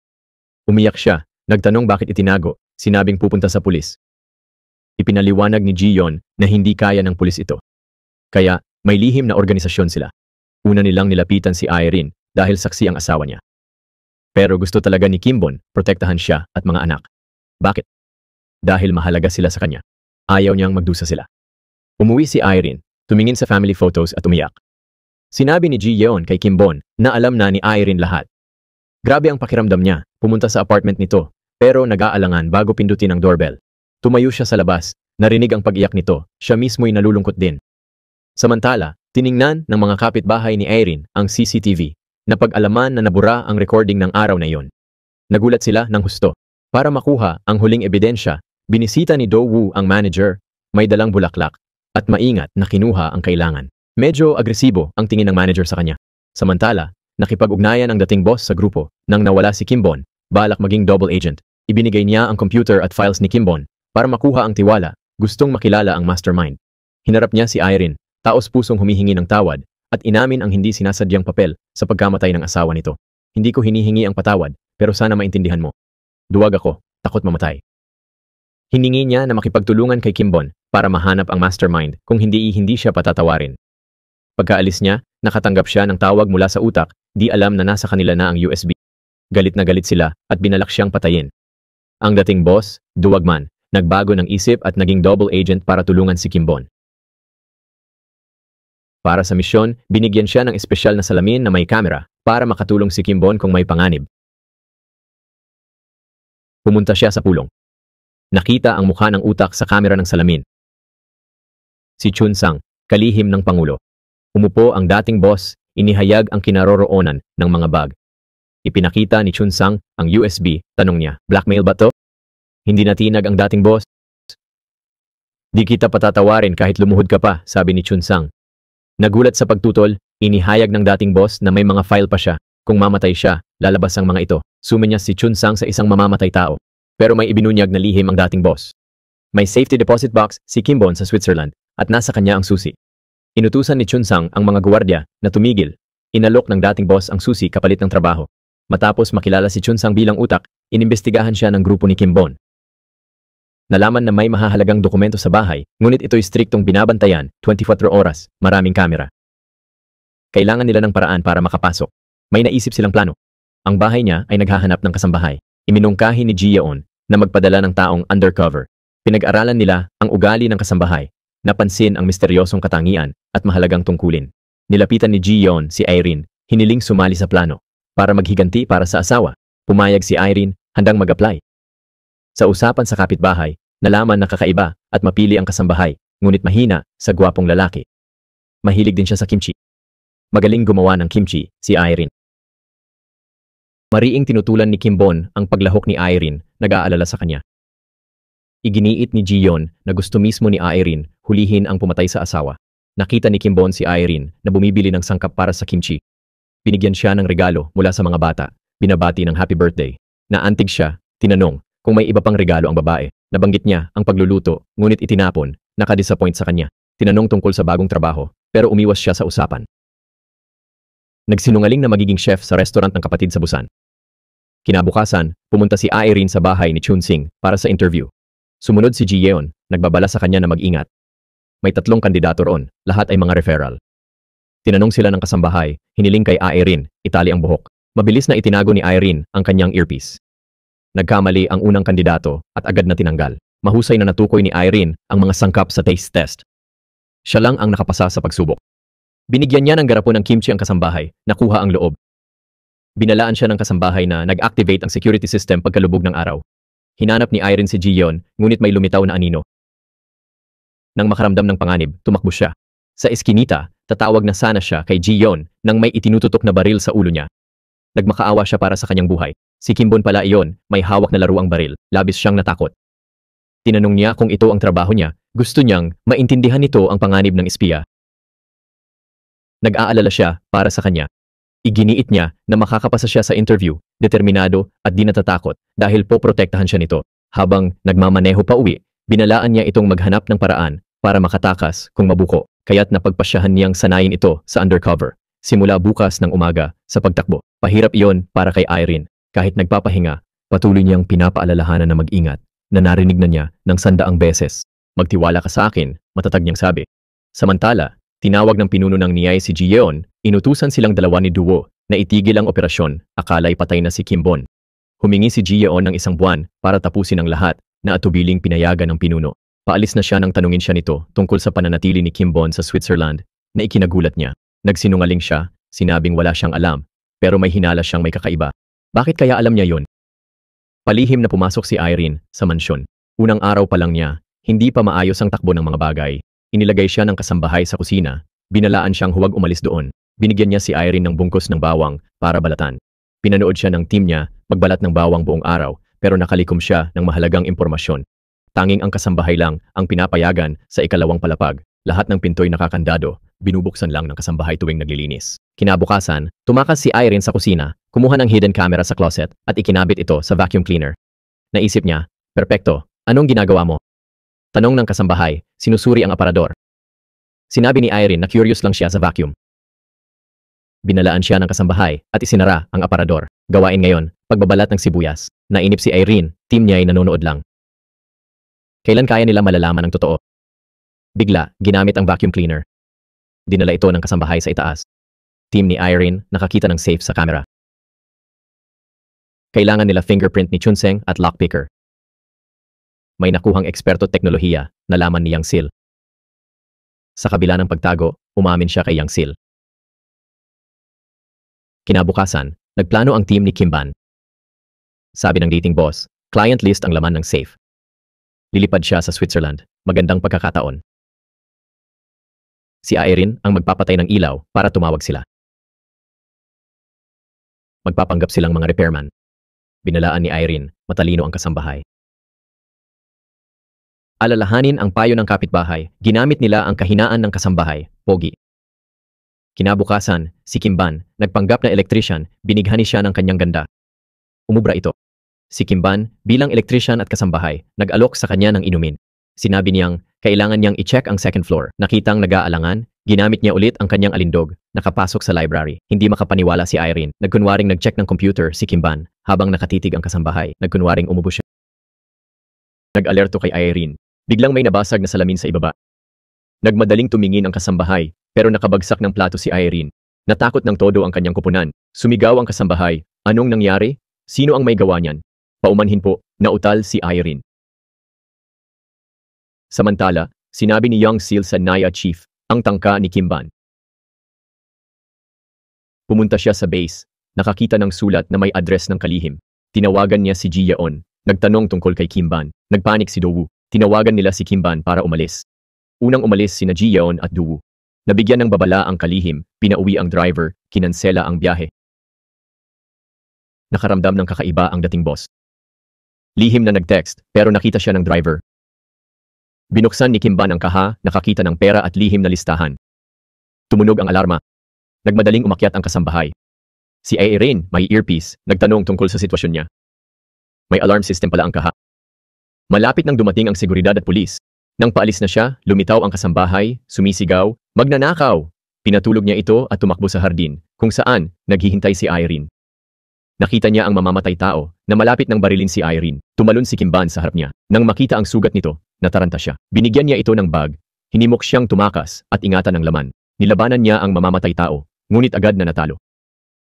Umiyak siya, nagtanong bakit itinago, sinabing pupunta sa pulis. Ipinaliwanag ni Ji Yeon na hindi kaya ng pulis ito. Kaya, may lihim na organisasyon sila. Una nilang nilapitan si Irene dahil saksi ang asawa niya. Pero gusto talaga ni Kim Bon protektahan siya at mga anak. Bakit? Dahil mahalaga sila sa kanya. Ayaw niyang magdusa sila. Umuwi si Irene, tumingin sa family photos at umiyak. Sinabi ni Ji Yeon kay Kim Bon na alam na ni Irene lahat. Grabe ang pakiramdam niya, pumunta sa apartment nito, pero nag-aalangan bago pindutin ang doorbell. Tumayo siya sa labas, narinig ang pag-iyak nito, siya mismo'y nalulungkot din. Samantala, tiningnan ng mga kapitbahay ni Irene ang CCTV. Napag-alaman na nabura ang recording ng araw na iyon. Nagulat sila ng husto. Para makuha ang huling ebidensya, binisita ni Doo-woo ang manager, may dalang bulaklak, at maingat na kinuha ang kailangan. Medyo agresibo ang tingin ng manager sa kanya. Samantala, nakipag-ugnayan ang dating boss sa grupo. Nang nawala si Kim Bon, balak maging double agent. Ibinigay niya ang computer at files ni Kim Bon para makuha ang tiwala, gustong makilala ang mastermind. Hinarap niya si Irene, taos-pusong humihingi ng tawad, at inamin ang hindi sinasadyang papel sa pagkamatay ng asawa nito. Hindi ko hinihingi ang patawad, pero sana maintindihan mo. Duwag ako, takot mamatay. Hiningi niya na makipagtulungan kay Kimbon para mahanap ang mastermind kung hindi siya patatawarin. Pagkaalis niya, nakatanggap siya ng tawag mula sa utak, di alam na nasa kanila na ang USB. Galit na galit sila at binalak siyang patayin. Ang dating boss, duwag man, nagbago ng isip at naging double agent para tulungan si Kimbon. Para sa misyon, binigyan siya ng espesyal na salamin na may kamera para makatulong si Kimbon kung may panganib. Pumunta siya sa pulong. Nakita ang mukha ng utak sa kamera ng salamin. Si Chun Sang, kalihim ng Pangulo. Umupo ang dating boss, inihayag ang kinaroroonan ng mga bag. Ipinakita ni Chun Sang ang USB, tanong niya, blackmail ba to? Hindi natinag ang dating boss. Di kita patatawarin kahit lumuhod ka pa, sabi ni Chun Sang. Nagulat sa pagtutol, inihayag ng dating boss na may mga file pa siya. Kung mamatay siya, lalabas ang mga ito. Suminya si Chun Sang sa isang mamamatay tao. Pero may ibinunyag na lihim ang dating boss. May safety deposit box si Kimbon sa Switzerland at nasa kanya ang susi. Inutusan ni Chun Sang ang mga gwardiya na tumigil. Inalok ng dating boss ang susi kapalit ng trabaho. Matapos makilala si Chun Sang bilang utak, inimbestigahan siya ng grupo ni Kimbon. Nalaman na may mahahalagang dokumento sa bahay, ngunit ito'y striktong binabantayan, 24 oras, maraming kamera. Kailangan nila ng paraan para makapasok. May naisip silang plano. Ang bahay niya ay naghahanap ng kasambahay. Iminungkahi ni Ji Yeon na magpadala ng taong undercover. Pinag-aralan nila ang ugali ng kasambahay. Napansin ang misteryosong katangian at mahalagang tungkulin. Nilapitan ni Ji Yeon si Irene, hiniling sumali sa plano. Para maghiganti para sa asawa, pumayag si Irene, handang mag-apply. Sa usapan sa kapitbahay, nalaman na kakaiba at mapili ang kasambahay, ngunit mahina sa gwapong lalaki. Mahilig din siya sa kimchi. Magaling gumawa ng kimchi, si Irene. Mariing tinutulan ni Kimbon ang paglahok ni Irene, nag-aalala sa kanya. Iginiit ni Ji-yeon na gusto mismo ni Irene hulihin ang pumatay sa asawa. Nakita ni Kimbon si Irene na bumibili ng sangkap para sa kimchi. Binigyan siya ng regalo mula sa mga bata, binabati ng happy birthday. Naantig siya, tinanong kung may iba pang regalo ang babae. Nabanggit niya ang pagluluto, ngunit itinapon, nakadisappoint sa kanya. Tinanong tungkol sa bagong trabaho, pero umiwas siya sa usapan. Nagsinungaling na magiging chef sa restaurant ng kapatid sa Busan. Kinabukasan, pumunta si Irene sa bahay ni Chun Sing para sa interview. Sumunod si Ji Yeon, nagbabala sa kanya na mag-ingat. May 3 kandidato roon, lahat ay mga referral. Tinanong sila ng kasambahay, hiniling kay Irene, itali ang buhok. Mabilis na itinago ni Irene ang kanyang earpiece. Nagkamali ang unang kandidato at agad na tinanggal. Mahusay na natukoy ni Irene ang mga sangkap sa taste test. Siya lang ang nakapasa sa pagsubok. Binigyan niya ng garapon ng kimchi ang kasambahay, nakuha ang loob. Binalaan siya ng kasambahay na nag-activate ang security system pagkalubog ng araw. Hinanap ni Irene si Ji-yeon, ngunit may lumitaw na anino. Nang makaramdam ng panganib, tumakbo siya. Sa eskinita, tatawag na sana siya kay Ji-yeon nang may itinututok na baril sa ulo niya. Nagmakaawa siya para sa kanyang buhay. Si Kimbon pala iyon, may hawak na laruang baril, labis siyang natakot. Tinanong niya kung ito ang trabaho niya, gusto niyang maintindihan nito ang panganib ng espiya. Nag-aalala siya para sa kanya. Iginiit niya na makakapasa siya sa interview, determinado at di natatakot dahil poprotektahan siya nito. Habang nagmamaneho pa uwi, binalaan niya itong maghanap ng paraan para makatakas kung mabuko, kaya't napagpasyahan niyang sanayin ito sa undercover. Simula bukas ng umaga sa pagtakbo. Pahirap iyon para kay Irene. Kahit nagpapahinga, patuloy niyang pinapaalalahanan na mag-ingat na narinig na niya ng 100 beses. Magtiwala ka sa akin, matatag niyang sabi. Samantala, tinawag ng pinuno ng Niyay si Ji Yeon, inutusan silang dalawa ni Duo na itigil ang operasyon, akala'y patay na si Kimbon. Humingi si Ji Yeon ng 1 buwan para tapusin ang lahat na atubiling pinayagan ng pinuno. Paalis na siya nang tanungin siya nito tungkol sa pananatili ni Kimbon sa Switzerland na ikinagulat niya. Nagsinungaling siya, sinabing wala siyang alam, pero may hinala siyang may kakaiba. Bakit kaya alam niya yon? Palihim na pumasok si Irene sa mansyon. Unang araw pa lang niya, hindi pa maayos ang takbo ng mga bagay. Inilagay siya ng kasambahay sa kusina. Binalaan siyang huwag umalis doon. Binigyan niya si Irene ng bungkos ng bawang para balatan. Pinanood siya ng team niya magbalat ng bawang buong araw, pero nakalikom siya ng mahalagang impormasyon. Tanging ang kasambahay lang ang pinapayagan sa ikalawang palapag. Lahat ng pinto'y nakakandado, binubuksan lang ng kasambahay tuwing naglilinis. Kinabukasan, tumakas si Irene sa kusina, kumuha ng hidden camera sa closet at ikinabit ito sa vacuum cleaner. Naisip niya, perpekto, anong ginagawa mo? Tanong ng kasambahay, sinusuri ang aparador. Sinabi ni Irene na curious lang siya sa vacuum. Binalaan siya ng kasambahay at isinara ang aparador. Gawain ngayon, pagbabalat ng sibuyas. Nainip si Irene, team niya ay nanonood lang. Kailan kaya nila malalaman ang totoo? Bigla, ginamit ang vacuum cleaner. Dinala ito ng kasambahay sa itaas. Team ni Irene nakakita ng safe sa camera. Kailangan nila fingerprint ni Chunseng at lockpicker. May nakuhang eksperto teknolohiya, nalaman ni Yang Sil. Sa kabila ng pagtago, umamin siya kay Yang Sil. Kinabukasan, nagplano ang team ni Kimban. Sabi ng dating boss, client list ang laman ng safe. Lilipad siya sa Switzerland, magandang pagkakataon. Si Irene ang magpapatay ng ilaw para tumawag sila. Magpapanggap silang mga repairman. Binalaan ni Irene, matalino ang kasambahay. Alalahanin ang payo ng kapitbahay, ginamit nila ang kahinaan ng kasambahay, pogi. Kinabukasan, si Kimban, nagpanggap na electrician, binighani siya ng kanyang ganda. Umubra ito. Si Kimban, bilang electrician at kasambahay, nag-alok sa kanya ng inumin. Sinabi niyang, kailangan niyang i-check ang second floor. Nakitang nag-aalangan, ginamit niya ulit ang kanyang alindog, nakapasok sa library. Hindi makapaniwala si Irene, nagkunwaring nag-check ng computer si Kimban, habang nakatitig ang kasambahay, nagkunwaring umubo siya. Nag-alerto kay Irene, biglang may nabasag na salamin sa ibaba. Nagmadaling tumingin ang kasambahay, pero nakabagsak ng plato si Irene. Natakot ng todo ang kanyang kupunan. Sumigaw ang kasambahay, anong nangyari? Sino ang may gawa niyan? Paumanhin po, nautal si Irene. Samantala, sinabi ni Yang Sil sa Naya Chief, ang tangka ni Kimban. Pumunta siya sa base, nakakita ng sulat na may address ng kalihim. Tinawagan niya si Ji Yeon, nagtanong tungkol kay Kimban. Nagpanik si Dowu, tinawagan nila si Kimban para umalis. Unang umalis sina Ji Yeon at Dowu. Nabigyan ng babala ang kalihim, pinauwi ang driver, kinansela ang biyahe. Nakaramdam ng kakaiba ang dating boss. Lihim na nag-text, pero nakita siya ng driver. Binuksan ni Kimban ang kaha, nakakita ng pera at lihim na listahan. Tumunog ang alarma. Nagmadaling umakyat ang kasambahay. Si Irene, may earpiece, nagtanong tungkol sa sitwasyon niya. May alarm system pala ang kaha. Malapit nang dumating ang seguridad at pulis. Nang paalis na siya, lumitaw ang kasambahay, sumisigaw, magnanakaw! Pinatulog niya ito at tumakbo sa hardin, kung saan naghihintay si Irene. Nakita niya ang mamamatay tao, na malapit nang barilin si Irene. Tumalon si Kimban sa harap niya. Nang makita ang sugat nito, nataranta siya. Binigyan niya ito ng bag, hinimok siyang tumakas at ingatan ang laman. Nilabanan niya ang mamamatay tao, ngunit agad na natalo.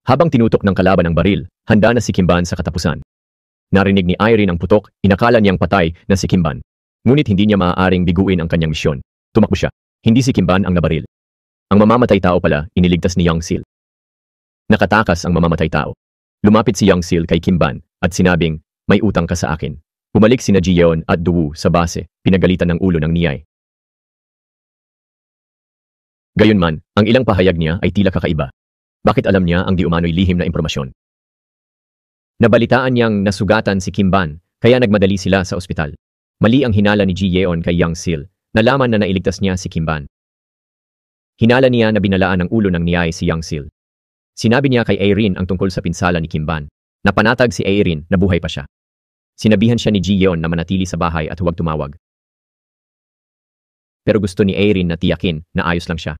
Habang tinutok ng kalaban ang baril, handa na si Kimban sa katapusan. Narinig ni Irene ang putok, inakala niyang patay na si Kimban. Ngunit hindi niya maaaring biguin ang kanyang misyon. Tumakbo siya. Hindi si Kimban ang nabaril. Ang mamamatay tao pala, iniligtas ni Yang Sil. Nakatakas ang mamamatay tao. Lumapit si Yang Sil kay Kimban at sinabing, may utang ka sa akin. Bumalik sina Ji Yeon at Dowu sa base, pinagalitan ng ulo ng Niyay. Gayunman, ang ilang pahayag niya ay tila kakaiba. Bakit alam niya ang di umano'y lihim na impormasyon? Nabalitaan niyang nasugatan si Kimban, kaya nagmadali sila sa ospital. Mali ang hinala ni Ji Yeon kay Yang Sil, nalaman na nailigtas niya si Kimban. Hinala niya na binalaan ng ulo ng Niyay si Yang Sil. Sinabi niya kay Irene ang tungkol sa pinsala ni Kimban. Napanatag si Irene na buhay pa siya. Sinabihan siya ni Ji Yeon na manatili sa bahay at huwag tumawag. Pero gusto ni Irene na tiyakin na ayos lang siya.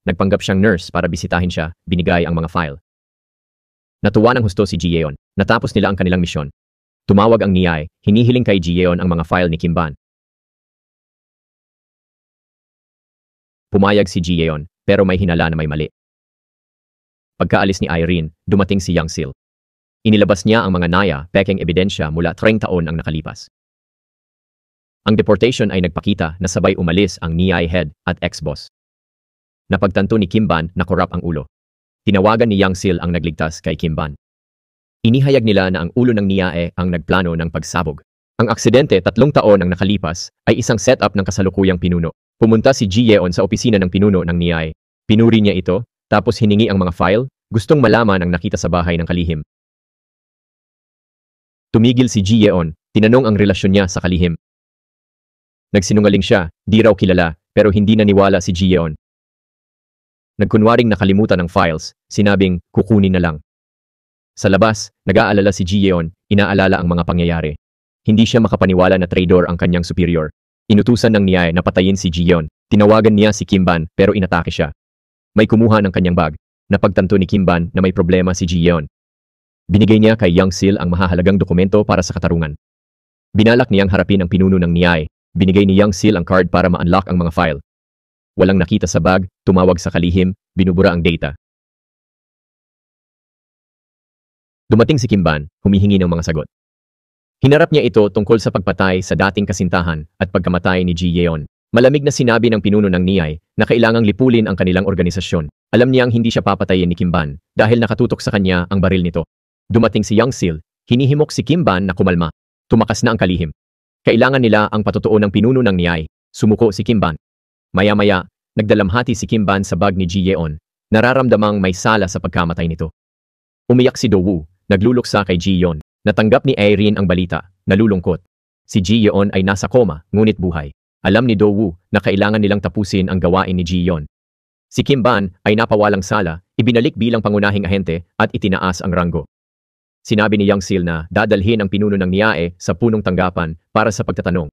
Nagpanggap siyang nurse para bisitahin siya, binigay ang mga file. Natuwa ng husto si Ji Yeon, natapos nila ang kanilang misyon. Tumawag ang Niyay, hinihiling kay Ji Yeon ang mga file ni Kimban. Pumayag si Ji Yeon, pero may hinala na may mali. Pagkaalis ni Irene, dumating si Yang Sil. Inilabas niya ang mga naya, pekeng ebidensya mula 30 taon ang nakalipas. Ang deportation ay nagpakita na sabay umalis ang Niyay head at ex-boss. Napagtanto ni Kimban na korap ang ulo. Tinawagan ni Yang Sil ang nagligtas kay Kimban. Inihayag nila na ang ulo ng Niyae ang nagplano ng pagsabog. Ang aksidente 3 taon ang nakalipas ay isang setup ng kasalukuyang pinuno. Pumunta si Ji Yeon sa opisina ng pinuno ng Niyae. Pinuri niya ito, tapos hiningi ang mga file, gustong malaman ang nakita sa bahay ng kalihim. Tumigil si Ji Yeon, tinanong ang relasyon niya sa kalihim. Nagsinungaling siya, di raw kilala, pero hindi naniwala si Ji Yeon. Nagkunwaring nakalimutan ng files, sinabing kukunin na lang. Sa labas, nag-aalala si Ji Yeon, inaalala ang mga pangyayari. Hindi siya makapaniwala na traidor ang kanyang superior. Inutusan ng Niyay na patayin si Ji Yeon. Tinawagan niya si Kimban pero inatake siya. May kumuha ng kanyang bag. Napagtanto ni Kimban na may problema si Ji Yeon. Binigay niya kay Young Sil ang mahahalagang dokumento para sa katarungan. Binalak niyang harapin ang pinuno ng Niay. Binigay ni Young Sil ang card para ma-unlock ang mga file. Walang nakita sa bag, tumawag sa kalihim, binubura ang data. Dumating si Kimban, humihingi ng mga sagot. Hinarap niya ito tungkol sa pagpatay sa dating kasintahan at pagkamatay ni Ji Yeon. Malamig na sinabi ng pinuno ng Niay na kailangang lipulin ang kanilang organisasyon. Alam niyang hindi siya papatayin ni Kimban dahil nakatutok sa kanya ang baril nito. Dumating si Young Sil, hinihimok si Kimban na kumalma. Tumakas na ang kalihim. Kailangan nila ang patotoo ng pinuno ng Niay. Sumuko si Kimban. Maya-maya, nagdalamhati si Kimban sa bag ni Ji Yeon. Nararamdamang may sala sa pagkamatay nito. Umiyak si Do Woo, nagluluksa kay Ji Yeon. Natanggap ni Irene ang balita, nalulungkot. Si Ji Yeon ay nasa koma, ngunit buhay. Alam ni Do Woo na kailangan nilang tapusin ang gawain ni Ji Yeon. Si Kimban ay napawalang sala, ibinalik bilang pangunahing ahente at itinaas ang ranggo. Sinabi ni Young Sil na dadalhin ang pinuno ng Niae sa punong tanggapan para sa pagtatanong.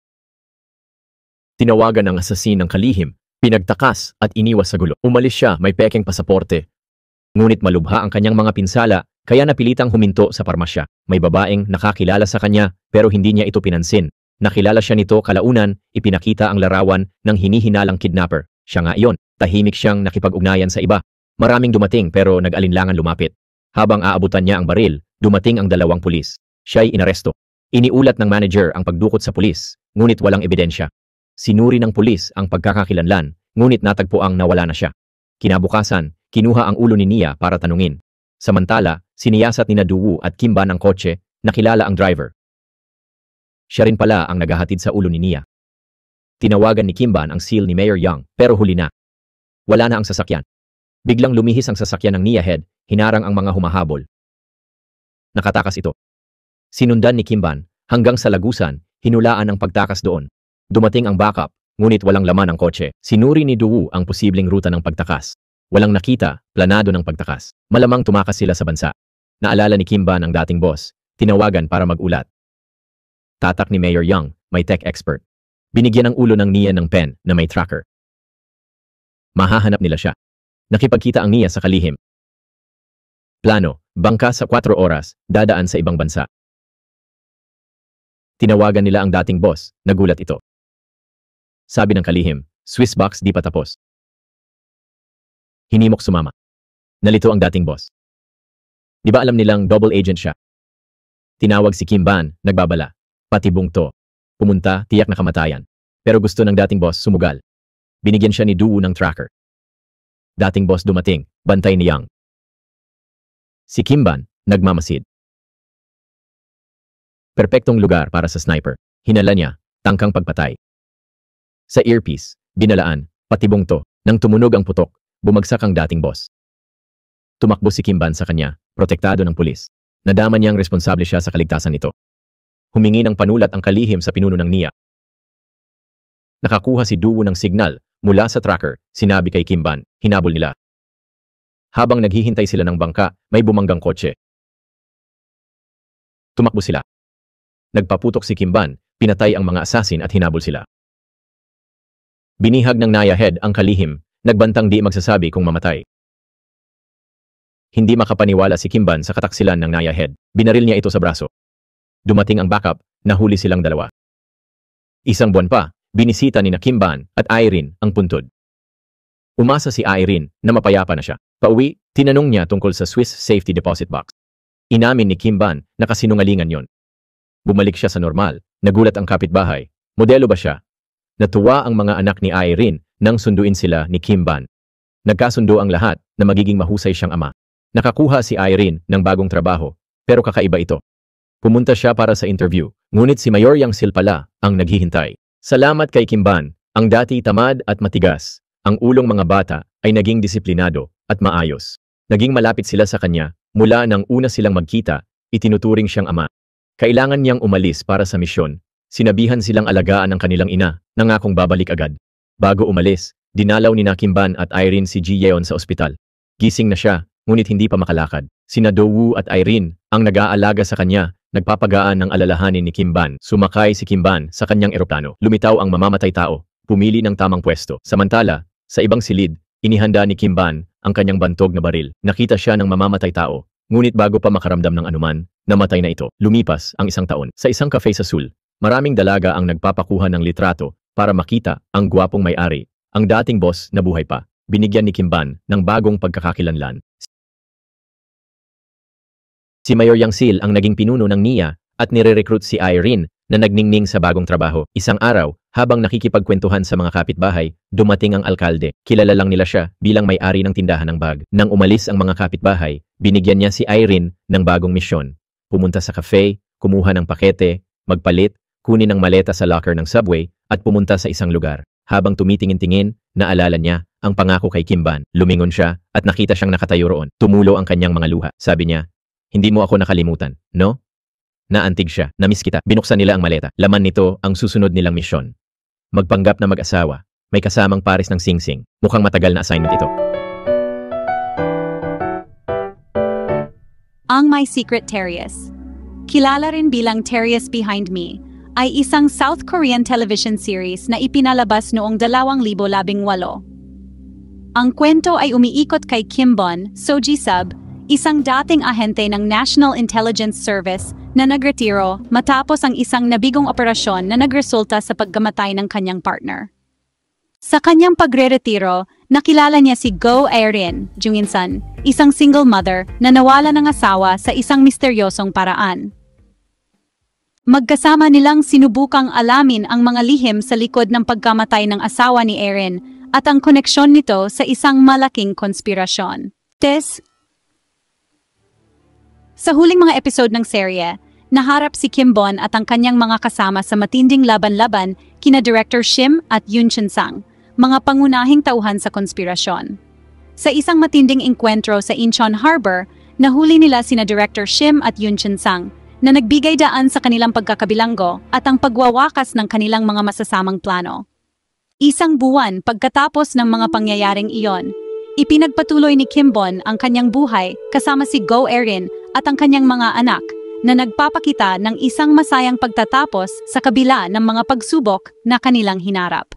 Tinawagan ng asasin ng kalihim, pinagtakas at iniwas sa gulo. Umalis siya, may pekeng pasaporte. Ngunit malubha ang kanyang mga pinsala, kaya napilitang huminto sa parmasya. May babaeng nakakilala sa kanya pero hindi niya ito pinansin. Nakilala siya nito kalaunan, ipinakita ang larawan ng hinihinalang kidnapper. Siya nga iyon, tahimik siyang nakipag-ugnayan sa iba. Maraming dumating pero nag-alinlangan lumapit. Habang aabutan niya ang baril, dumating ang dalawang pulis. Siya'y inaresto. Iniulat ng manager ang pagdukot sa pulis, ngunit walang ebidensya. Sinuri ng pulis ang pagkakakilanlan, ngunit natagpo ang nawala na siya. Kinabukasan, kinuha ang ulo ni Nia para tanungin. Samantala, siniyasat ni Do Woo at Kimban ang kotse, nakilala ang driver. Siya rin pala ang naghahatid sa ulo ni Nia. Tinawagan ni Kimban ang seal ni Mayor Young, pero huli na. Wala na ang sasakyan. Biglang lumihis ang sasakyan ng Nia Head, hinarang ang mga humahabol. Nakatakas ito. Sinundan ni Kimban, hanggang sa Lagusan, hinulaan ang pagtakas doon. Dumating ang backup, ngunit walang laman ang kotse. Sinuri ni Do Woo ang posibleng ruta ng pagtakas. Walang nakita, planado ng pagtakas. Malamang tumakas sila sa bansa. Naalala ni Kimban ang dating boss, tinawagan para mag-ulat. Tatak ni Mayor Young, may tech expert. Binigyan ng ulo ng Nia ng pen na may tracker. Mahahanap nila siya. Nakipagkita ang Nia sa kalihim. Plano, bangka sa 4 oras, dadaan sa ibang bansa. Tinawagan nila ang dating boss, nagulat ito. Sabi ng kalihim, Swiss box di pa tapos. Hinimok sumama. Nalito ang dating boss. Di ba alam nilang double agent siya? Tinawag si Kimban, nagbabala. Patibong to. Pumunta, tiyak na kamatayan. Pero gusto ng dating boss sumugal. Binigyan siya ni Do Woo ng tracker. Dating boss dumating, bantay ni Young. Si Kimban, nagmamasid. Perpektong lugar para sa sniper. Hinala niya, tangkang pagpatay. Sa earpiece, binalaan, patibong to. Nang tumunog ang putok, bumagsak ang dating boss. Tumakbo si Kimban sa kanya, protektado ng pulis. Nadama niyang responsable siya sa kaligtasan nito. Humingi ng panulat ang kalihim sa pinuno ng Nia. Nakakuha si Do Woo ng signal mula sa tracker, sinabi kay Kimban, hinabol nila. Habang naghihintay sila ng bangka, may bumanggang kotse. Tumakbo sila. Nagpaputok si Kimban, pinatay ang mga assassin at hinabol sila. Binihag ng Nia Head ang kalihim, nagbantang di magsasabi kung mamatay. Hindi makapaniwala si Kimban sa kataksilan ng Nia Head. Binaril niya ito sa braso. Dumating ang backup, nahuli silang dalawa. Isang buwan pa, binisita ni Kimban at Irene ang puntod. Umasa si Irene na mapayapa na siya. Pauwi, tinanong niya tungkol sa Swiss Safety Deposit Box. Inamin ni Kimban na kasinungalingan yon. Bumalik siya sa normal, nagulat ang kapitbahay. Modelo ba siya? Natuwa ang mga anak ni Irene nang sunduin sila ni Kimban. Nagkasundo ang lahat na magiging mahusay siyang ama. Nakakuha si Irene ng bagong trabaho, pero kakaiba ito. Pumunta siya para sa interview, ngunit si Mayor Young Sil pala ang naghihintay. Salamat kay Kimban, ang dati tamad at matigas. Ang ulong mga bata ay naging disiplinado at maayos. Naging malapit sila sa kanya, mula nang una silang magkita, itinuturing siyang ama. Kailangan niyang umalis para sa misyon. Sinabihan silang alagaan ang kanilang ina, nangakong babalik agad. Bago umalis, dinalaw ni Kimban at Irene si Ji Yeon sa ospital. Gising na siya, ngunit hindi pa makalakad. Sina Do Woo at Irene ang nag-aalaga sa kanya, nagpapagaan ng alalahanin ni Kimban. Sumakay si Kimban sa kanyang eroplano. Lumitaw ang mamamatay tao, pumili ng tamang pwesto. Samantala, sa ibang silid, inihanda ni Kim Ban ang kanyang bantog na baril. Nakita siya ng mamamatay tao, ngunit bago pa makaramdam ng anuman, namatay na ito. Lumipas ang isang taon. Sa isang cafe sa Seoul, maraming dalaga ang nagpapakuha ng litrato para makita ang gwapong may-ari, ang dating boss na buhay pa. Binigyan ni Kim Ban ng bagong pagkakakilanlan. Si Mayor Yang Sil ang naging pinuno ng NIA at nire-recruit si Irene na nagningning sa bagong trabaho. Isang araw, habang nakikipagkwentuhan sa mga kapitbahay, dumating ang alkalde. Kilala lang nila siya bilang may-ari ng tindahan ng bag. Nang umalis ang mga kapitbahay, binigyan niya si Irene ng bagong misyon. Pumunta sa cafe, kumuha ng pakete, magpalit, kunin ang maleta sa locker ng subway at pumunta sa isang lugar. Habang tumitingin-tingin, naalala niya ang pangako kay Kim Ban. Lumingon siya at nakita siyang nakatayo roon. Tumulo ang kanyang mga luha. Sabi niya, "Hindi mo ako nakalimutan, no?" Naantig siya. "Namiss kita." Binuksan nila ang maleta. Laman nito ang susunod nilang misyon. Magpanggap na mag-asawa. May kasamang pares ng singsing. Mukhang matagal na assignment ito. Ang My Secret Terrace, kilala rin bilang Terrace Behind Me, ay isang South Korean television series na ipinalabas noong 2018. Ang kwento ay umiikot kay Kim Bon, So Ji-sub, isang dating ahente ng National Intelligence Service na nagretiro matapos ang isang nabigong operasyon na nagresulta sa pagkamatay ng kanyang partner. Sa kanyang pagre-retiro, nakilala niya si Go Erin Jung-in-sun, isang single mother na nawala ng asawa sa isang misteryosong paraan. Magkasama nilang sinubukang alamin ang mga lihim sa likod ng pagkamatay ng asawa ni Erin at ang koneksyon nito sa isang malaking konspirasyon. Sa huling mga episode ng serye, naharap si Kim Bon at ang kanyang mga kasama sa matinding laban-laban kina Director Shim at Yoon Chun-sang, mga pangunahing tauhan sa konspirasyon. Sa isang matinding engkwentro sa Incheon Harbor, nahuli nila sina Director Shim at Yoon Chun-sang na nagbigay daan sa kanilang pagkakabilanggo at ang pagwawakas ng kanilang mga masasamang plano. Isang buwan pagkatapos ng mga pangyayaring iyon, ipinagpatuloy ni Kim Bon ang kanyang buhay kasama si Go Erin at ang kanyang mga anak na nagpapakita ng isang masayang pagtatapos sa kabila ng mga pagsubok na kanilang hinarap.